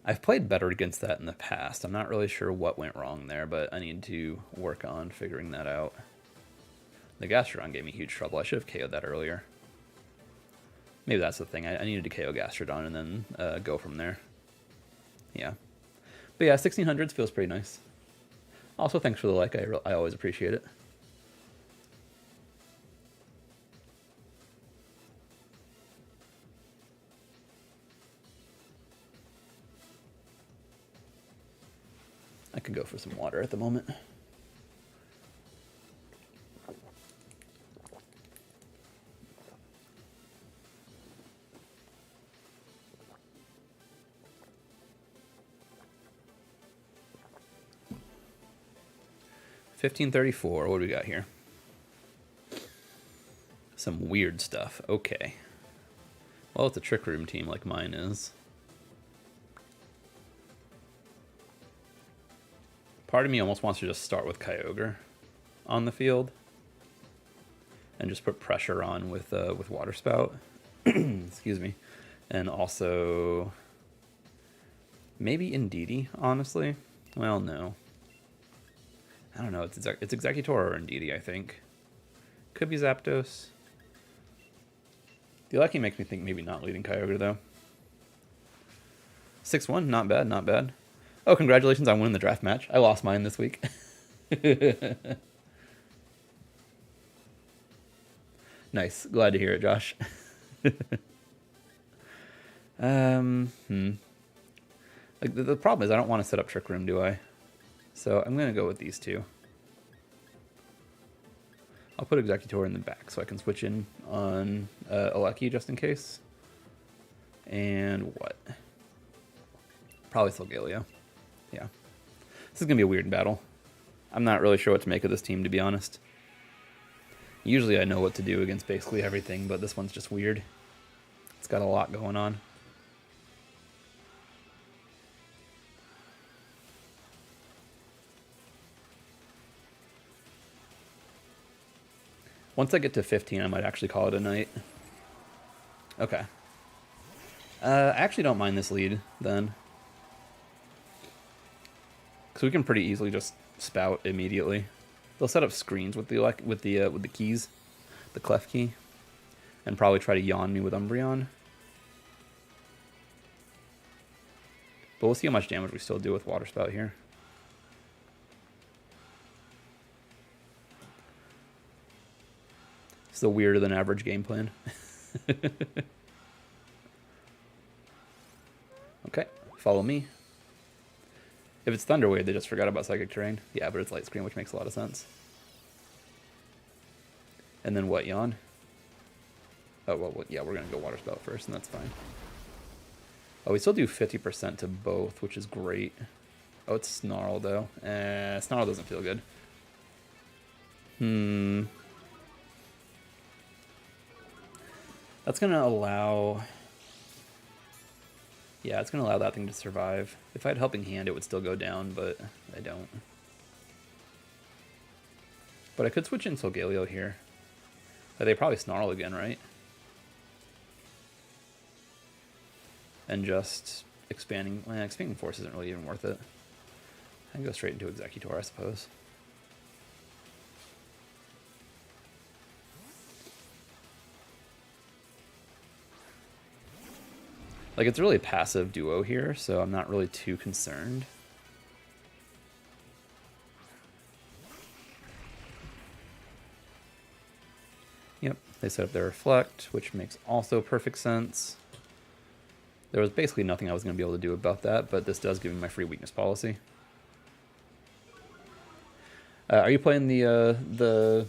I've played better against that in the past. I'm not really sure what went wrong there, but I need to work on figuring that out. The Gastrodon gave me huge trouble. I should have KO'd that earlier. Maybe that's the thing. I needed to KO Gastrodon and then go from there. Yeah. But yeah, 1600s feels pretty nice. Also, thanks for the like. I always appreciate it. I could go for some water at the moment. $15.34. What do we got here? Some weird stuff. Okay. Well, it's a Trick Room team like mine is. Part of me almost wants to just start with Kyogre on the field and just put pressure on with Water Spout. Excuse me. And also maybe Indeedee, honestly. Well, no. I don't know. It's Exeggutor or Indeedee, I think. Could be Zapdos. The Lucky makes me think maybe not leading Kyogre, though. 6-1, not bad, not bad. Oh, congratulations on winning the draft match. I lost mine this week. Nice. Glad to hear it, Josh. Like the problem is I don't want to set up Trick Room, do I? So I'm going to go with these two. I'll put Exeggutor in the back so I can switch in on Alecki just in case. And what? Probably Solgaleo. Yeah. This is going to be a weird battle. I'm not really sure what to make of this team, to be honest. Usually I know what to do against basically everything, but this one's just weird. It's got a lot going on. Once I get to 15, I might actually call it a night. Okay. I actually don't mind this lead, then. Because we can pretty easily just spout immediately. They'll set up screens with the keys, the clef key, and probably try to yawn me with Umbreon. But we'll see how much damage we still do with Water Spout here. It's the weirder than average game plan. Okay, follow me. If it's Thunder Wave, they just forgot about Psychic Terrain. Yeah, but it's Light Screen, which makes a lot of sense. And then what, Yawn? Oh, well, yeah, we're going to go Water Spout first, and that's fine. Oh, we still do 50% to both, which is great. Oh, it's Snarl, though. Snarl doesn't feel good. That's going to allow... Yeah, it's going to allow that thing to survive. If I had Helping Hand, it would still go down, but I don't. But I could switch in Solgaleo here. They probably Snarl again, right? And just expanding... expanding Force isn't really even worth it. I can go straight into Exeggutor, I suppose. Like, it's really a passive duo here, so I'm not really too concerned. Yep, they set up their Reflect, which makes also perfect sense. There was basically nothing I was going to be able to do about that, but this does give me my free weakness policy. Are you playing the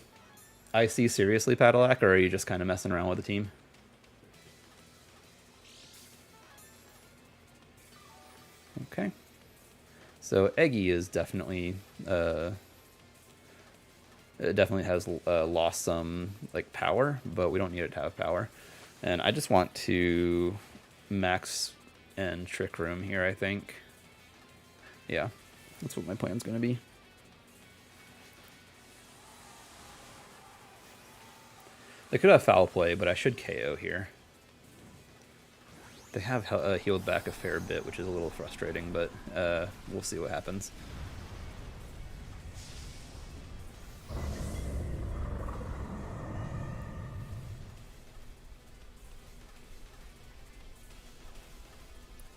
IC seriously, Padillac, or are you just kind of messing around with the team? Okay. So Eggy is definitely it definitely has lost some like power, but we don't need it to have power. And I just want to max and Trick Room here, I think. Yeah, that's what my plan's going to be. They could have Foul Play, but I should KO here. They have healed back a fair bit, which is a little frustrating, but we'll see what happens.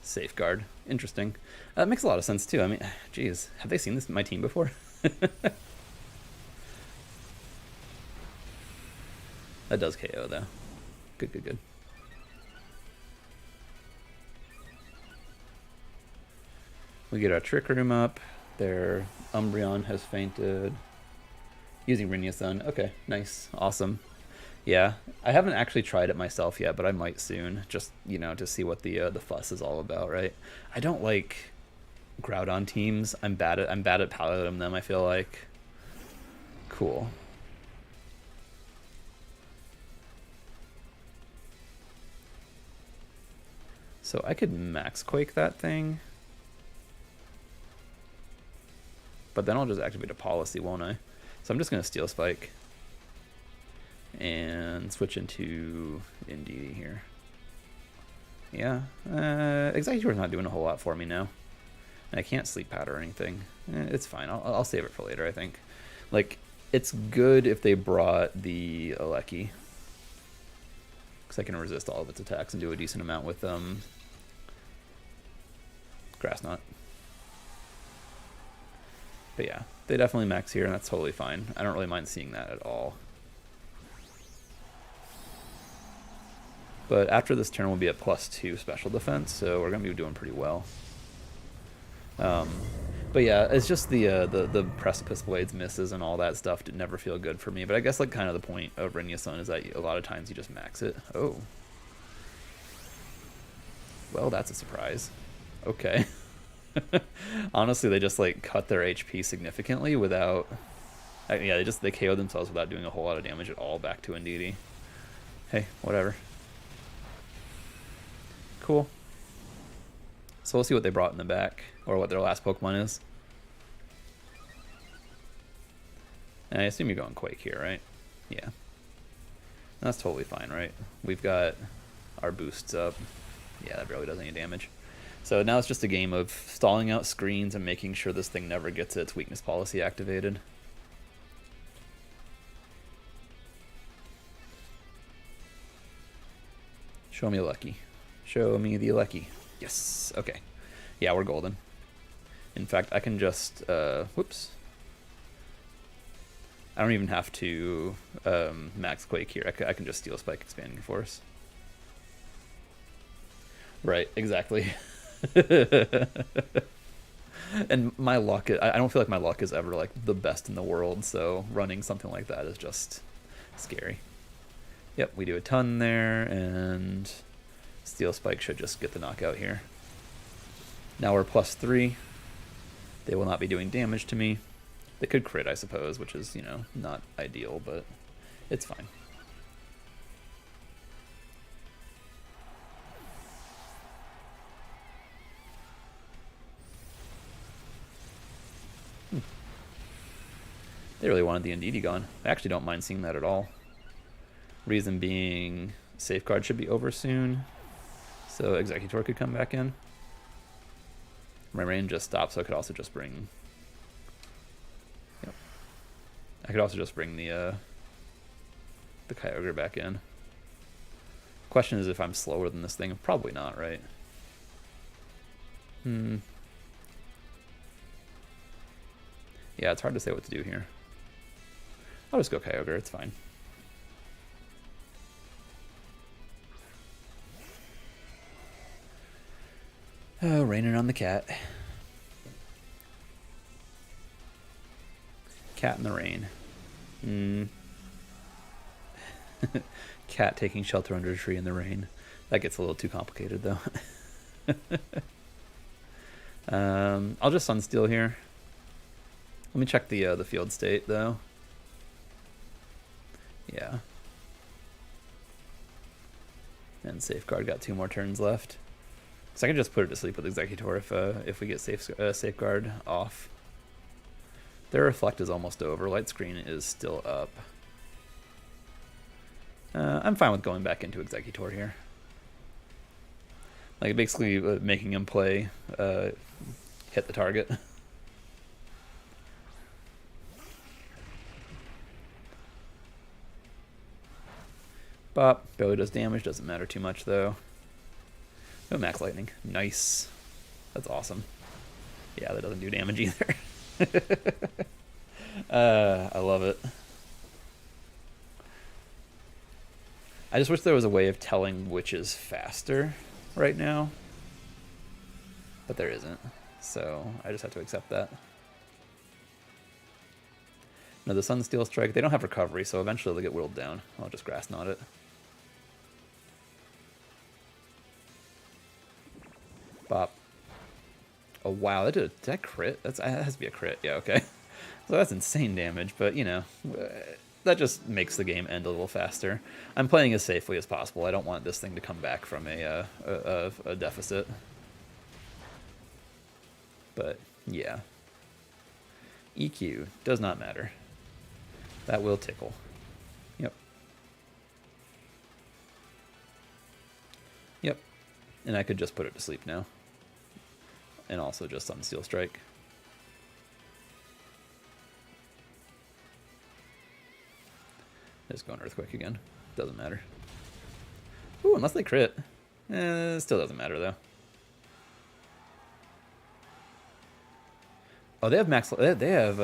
Safeguard. Interesting. That makes a lot of sense, too. I mean, geez, have they seen this my team before? That does KO, though. Good, good, good. We get our Trick Room up. Their Umbreon has fainted. Using Rinyasun. Okay, nice. Awesome. Yeah, I haven't actually tried it myself yet, but I might soon. Just, you know, to see what the fuss is all about, right? I don't like Groudon teams. I'm bad at piloting them, I feel like. Cool. So I could Max Quake that thing. But then I'll just activate a policy, won't I? So I'm just going to Steel Spike. And switch into Indeedee here. Yeah. Exeggutor's not doing a whole lot for me now. And I can't Sleep Powder or anything. It's fine. I'll save it for later, I think. Like, it's good if they brought the Alecki. Because I can resist all of its attacks and do a decent amount with Grass Knot. But yeah, they definitely max here, and that's totally fine. I don't really mind seeing that at all. But after this turn, we'll be at +2 special defense, so we're going to be doing pretty well. But yeah, it's just the Precipice Blades misses and all that stuff did never feel good for me. But I guess like kind of the point of Rinnia Sun is that a lot of times you just max it. Oh. Well, that's a surprise. Okay. Honestly, they just like cut their HP significantly without... yeah, they KO'd themselves without doing a whole lot of damage at all back to Indeedee. Hey, whatever. Cool. So we'll see what they brought in the back, or what their last Pokemon is. And I assume you're going Quake here, right? Yeah. That's totally fine, right? We've got our boosts up. Yeah, that barely does any damage. So now it's just a game of stalling out screens and making sure this thing never gets its weakness policy activated. Show me lucky. Show me the lucky. Yes. Okay. Yeah, we're golden. In fact, I can just... whoops. I don't even have to max Quake here. I can just Steel Spike Expanding Force. Right, exactly. And my luck... I don't feel like my luck is ever like the best in the world, so running something like that is just scary. Yep, we do a ton there, and Steel Spike should just get the knockout here. Now we're +3. They will not be doing damage to me. They could crit, I suppose, which is, you know, not ideal, but it's fine. They really wanted the Indeedee gone. I actually don't mind seeing that at all. Reason being, Safeguard should be over soon, so Exeggutor could come back in. My rain just stopped, so I could also just bring... Yep. I could also just bring the Kyogre back in. Question is if I'm slower than this thing. Probably not, right? Yeah, it's hard to say what to do here. I'll just go Kyogre, it's fine. Oh, raining on the cat. Cat in the rain. Cat taking shelter under a tree in the rain. That gets a little too complicated, though. I'll just Sunsteel here. Let me check the field state, though. Yeah. And Safeguard got 2 more turns left. So I can just put it to sleep with Exeggutor if we get Safeguard off. Their Reflect is almost over. Light Screen is still up. I'm fine with going back into Exeggutor here. Like basically making him play hit the target. Bop, barely does damage, doesn't matter too much though. No Max Lightning. Nice. That's awesome. Yeah, that doesn't do damage either. I love it. I just wish there was a way of telling which is faster right now. But there isn't. So I just have to accept that. No, the Sunsteel Strike, they don't have recovery, so eventually they'll get whittled down. I'll just Grass Knot it. Bop. Oh wow, did that crit? That has to be a crit. Yeah, okay. So that's insane damage, but you know, that just makes the game end a little faster. I'm playing as safely as possible. I don't want this thing to come back from a deficit. But yeah, EQ does not matter. That will tickle. Yep. Yep. And I could just put it to sleep now. And also just Sunsteel Strike. Just going Earthquake again. Doesn't matter. Ooh, unless they crit. It still doesn't matter though. Oh, they have max. They have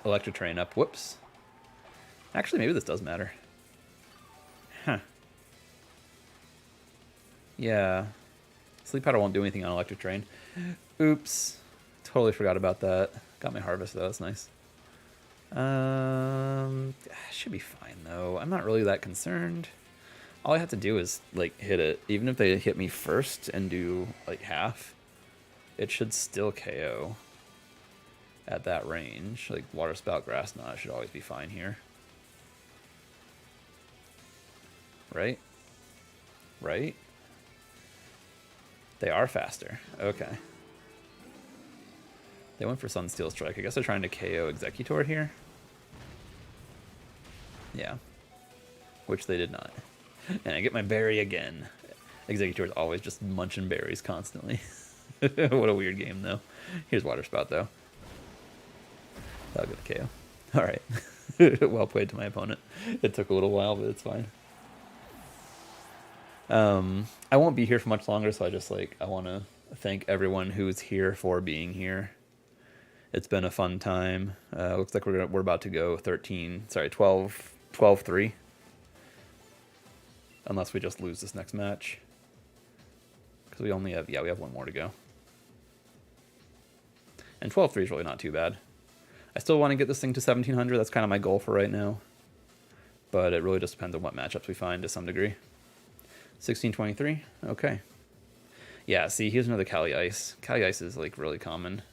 Electric Terrain up. Whoops. Actually, maybe this does matter. Huh. Yeah. Sleep powder won't do anything on electric drain. Oops. Totally forgot about that. Got my harvest though, that's nice. Should be fine though. I'm not really that concerned. All I have to do is like hit it. Even if they hit me first and do like half, it should still KO at that range. Like water spout, grass knot should always be fine here. Right? Right? They are faster. Okay. They went for Sunsteel Strike. I guess they're trying to KO Exeggutor here. Yeah. Which they did not. And I get my berry again. Exeggutor is always just munching berries constantly. What a weird game, though. Here's Water Spout, though. That'll get the KO. Alright. Well played to my opponent. It took a little while, but it's fine. I won't be here for much longer, so I want to thank everyone who's here for being here. It's been a fun time. Looks like we're about to go 12-3. Unless we just lose this next match. Because we only have, we have one more to go. And 12-3 is really not too bad. I still want to get this thing to 1700. That's kind of my goal for right now. But it really just depends on what matchups we find to some degree. 16-23? Okay. Yeah, see, here's another Kali Ice. Kali Ice is like really common.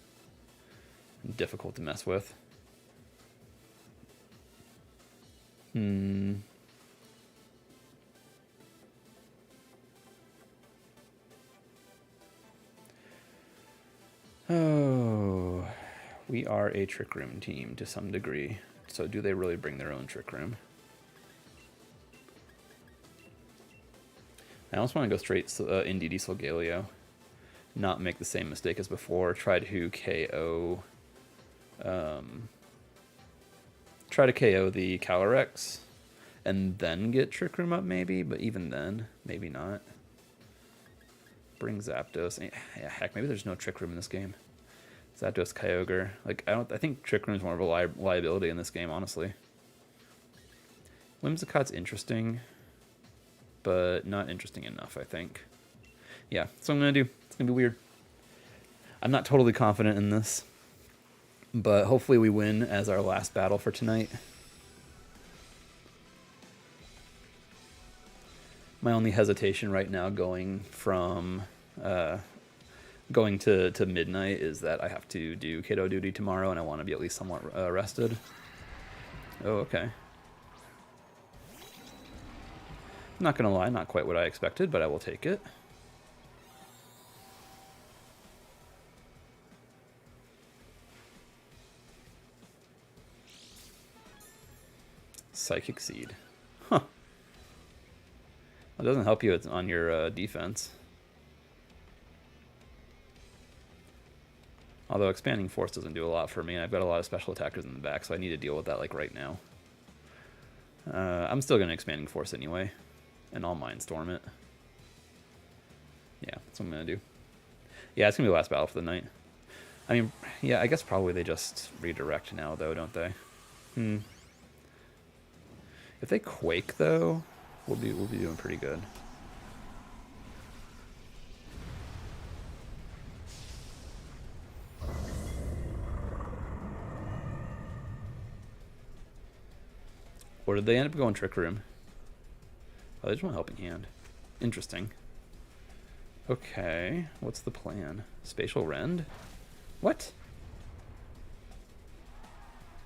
And difficult to mess with. Oh, we are a Trick Room team to some degree. So do they really bring their own Trick Room? I almost want to go straight Indeedee Solgaleo. Not make the same mistake as before. Try to KO... try to KO the Calyrex. And then get Trick Room up maybe. But even then, maybe not. Bring Zapdos. Yeah, heck, maybe there's no Trick Room in this game. Zapdos, Kyogre. Like, I think Trick Room is more of a liability in this game, honestly. Whimsicott's interesting, but not interesting enough, I think. Yeah, that's what I'm going to do. It's going to be weird. I'm not totally confident in this, but hopefully we win as our last battle for tonight. My only hesitation right now going from going to midnight is that I have to do kiddo duty tomorrow, and I want to be at least somewhat rested. Oh, okay. Not gonna lie, not quite what I expected, but I will take it. Psychic Seed. Huh. It doesn't help you on your defense. Although Expanding Force doesn't do a lot for me, and I've got a lot of special attackers in the back, so I need to deal with that like right now. I'm still going to Expanding Force anyway, and I'll Mindstorm it. Yeah, that's what I'm going to do. Yeah, it's going to be the last battle for the night. I mean, yeah, I guess probably they just redirect now, though, don't they? If they Quake, though, we'll be doing pretty good. Or did they end up going Trick Room? Oh, they just want Helping Hand. Interesting. Okay, what's the plan? Spatial Rend? What?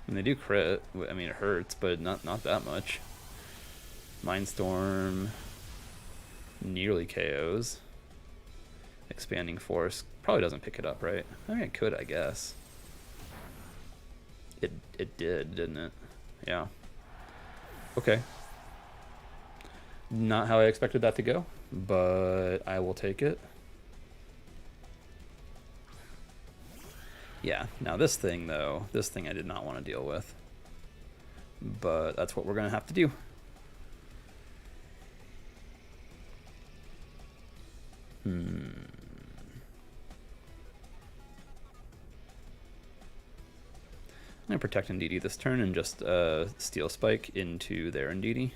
I mean, they do crit. I mean, it hurts, but not that much. Mindstorm nearly KOs. Expanding Force probably doesn't pick it up, right? I mean, it could, I guess. It did, didn't it? Yeah. Okay. Not how I expected that to go, but I will take it. Yeah, now this thing, though, this thing I did not want to deal with. But that's what we're going to have to do. I'm going to protect Indeedee this turn and just Steel Spike into their Indeedee.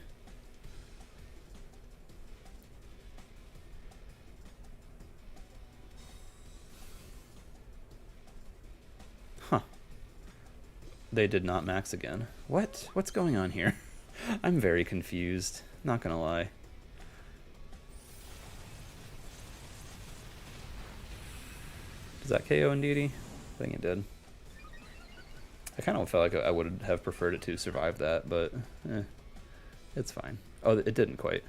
They did not max again. What? What's going on here? I'm very confused. Not gonna lie. Does that KO Indeedee? I think it did. I kind of felt like I would have preferred it to survive that, but it's fine. Oh, it didn't quite.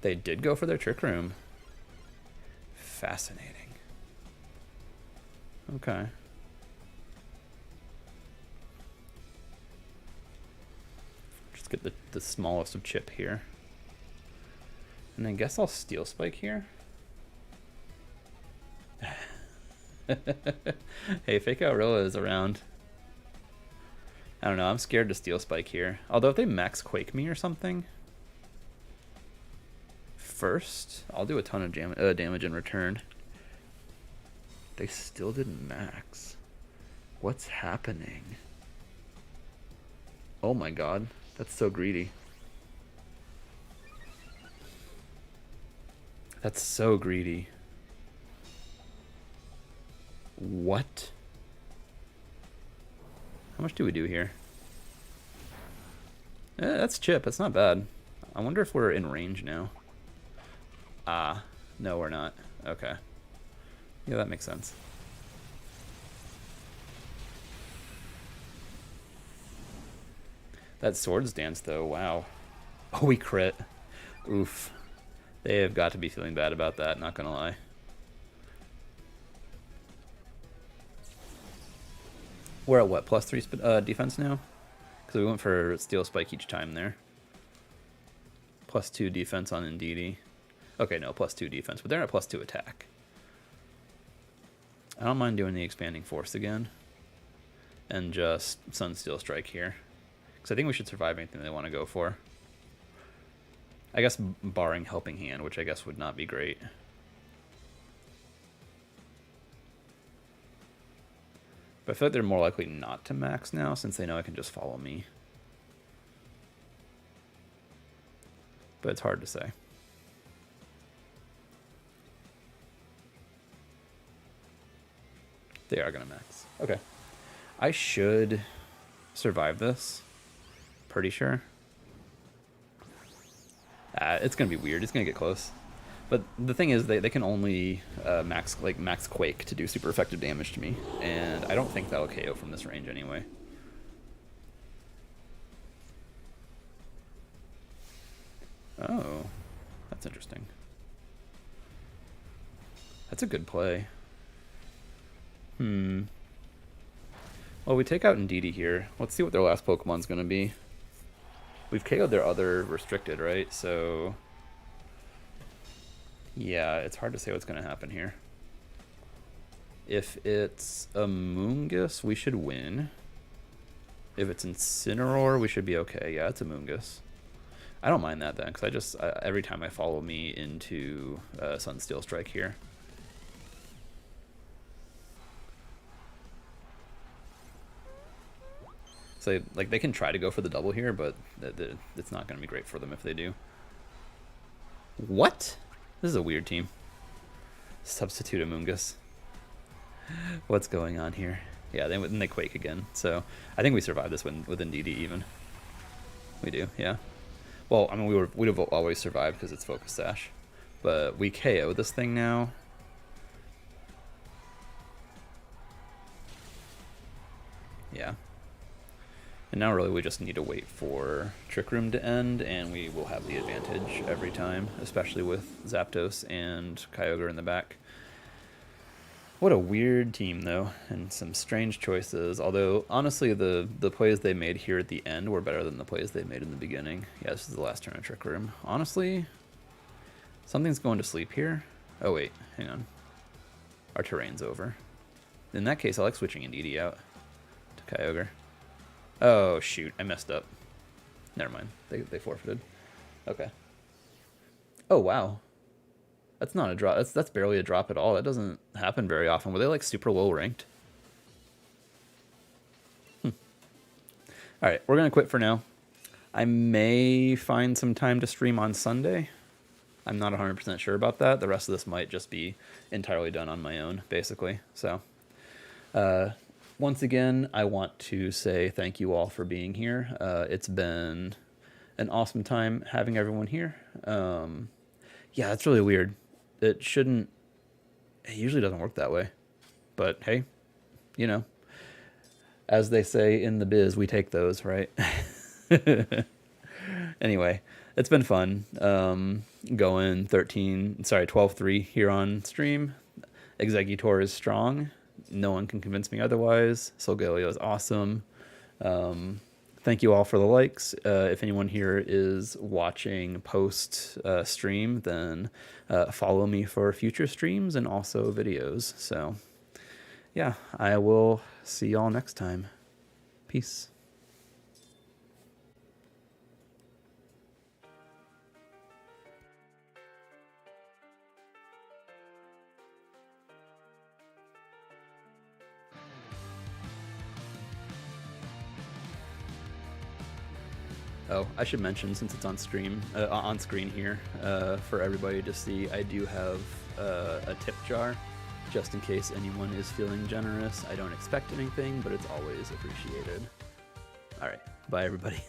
They did go for their Trick Room. Fascinating. Okay. Just get the smallest of chip here. And I guess I'll Steel Spike here. Hey, Fake Out Rilla is around. I don't know, I'm scared to Steel Spike here. Although if they max Quake me or something first, I'll do a ton of damage in return. They still didn't max. What's happening? Oh my god, that's so greedy. That's so greedy. What? How much do we do here? That's chip. That's not bad. I wonder if we're in range now. Ah, no, we're not. Okay. Yeah, that makes sense. That Swords Dance, though, wow. Oh, we crit. Oof. They have got to be feeling bad about that, not gonna lie. We're at what, +3 defense now? Because we went for Steel Spike each time there. +2 defense on Indeedee. Okay, no, +2 defense, but they're at +2 attack. I don't mind doing the Expanding Force again. And just Sunsteel Strike here. Because I think we should survive anything they want to go for. I guess barring Helping Hand, which I guess would not be great. But I feel like they're more likely not to max now, since they know I can just follow me. But it's hard to say. They are going to max. Okay. I should survive this. Pretty sure. It's going to be weird. It's going to get close. But the thing is, they can only max Quake to do super effective damage to me. And I don't think that'll KO from this range anyway. Oh, that's interesting. That's a good play. Well, we take out Indeedee here. Let's see what their last Pokemon's going to be. We've KO'd their other restricted, right? So yeah, it's hard to say what's going to happen here. If it's a Moongus, we should win. If it's Incineroar, we should be okay. Yeah, it's a Moongus. I don't mind that then, because every time I follow me into Sunsteel Strike here. So like they can try to go for the double here, but it's not going to be great for them if they do. What? This is a weird team. Substitute a Moongus. What's going on here? Yeah, then they Quake again. So I think we survived this one with Indeedee even. We do, yeah. Well, I mean, we would have always survived because it's Focus Sash. But we KO this thing now. Yeah. And now really we just need to wait for Trick Room to end, and we will have the advantage every time, especially with Zapdos and Kyogre in the back. What a weird team, though, and some strange choices. Although, honestly, the plays they made here at the end were better than the plays they made in the beginning. Yeah, this is the last turn of Trick Room. Honestly, something's going to sleep here. Oh, wait, hang on. Our terrain's over. In that case, I like switching Indeedee out to Kyogre. Oh, shoot, I messed up. Never mind, they forfeited. Okay. Oh, wow. That's not a drop. That's barely a drop at all. That doesn't happen very often. Were they like super low ranked? All right, we're gonna quit for now. I may find some time to stream on Sunday. I'm not 100% sure about that. The rest of this might just be entirely done on my own, basically. So, once again, I want to say thank you all for being here. It's been an awesome time having everyone here. Yeah, it's really weird. It usually doesn't work that way. But hey, you know, as they say in the biz, we take those, right? Anyway, it's been fun. Going 12-3 here on stream. Exeggutor is strong. No one can convince me otherwise. Solgaleo is awesome. Thank you all for the likes. If anyone here is watching post stream, then follow me for future streams and also videos. So yeah, I will see y'all next time. Peace. Oh, I should mention, since it's on screen here, for everybody to see, I do have a tip jar, just in case anyone is feeling generous. I don't expect anything, but it's always appreciated. All right, bye everybody.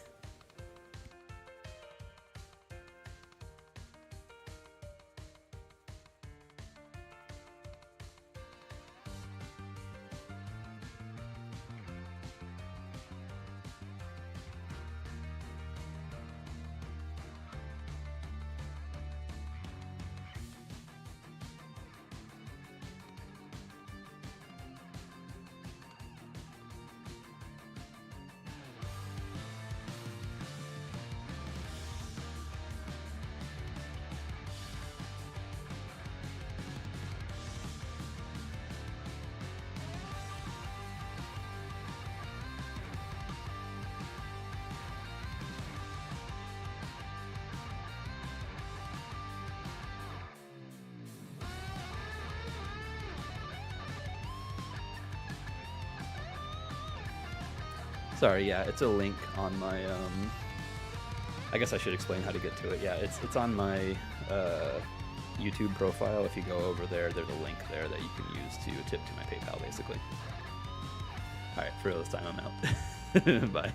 Sorry, yeah, it's a link on my, I guess I should explain how to get to it. Yeah, it's on my YouTube profile. If you go over there, there's a link there that you can use to tip to my PayPal, basically. All right, for this time, I'm out. Bye.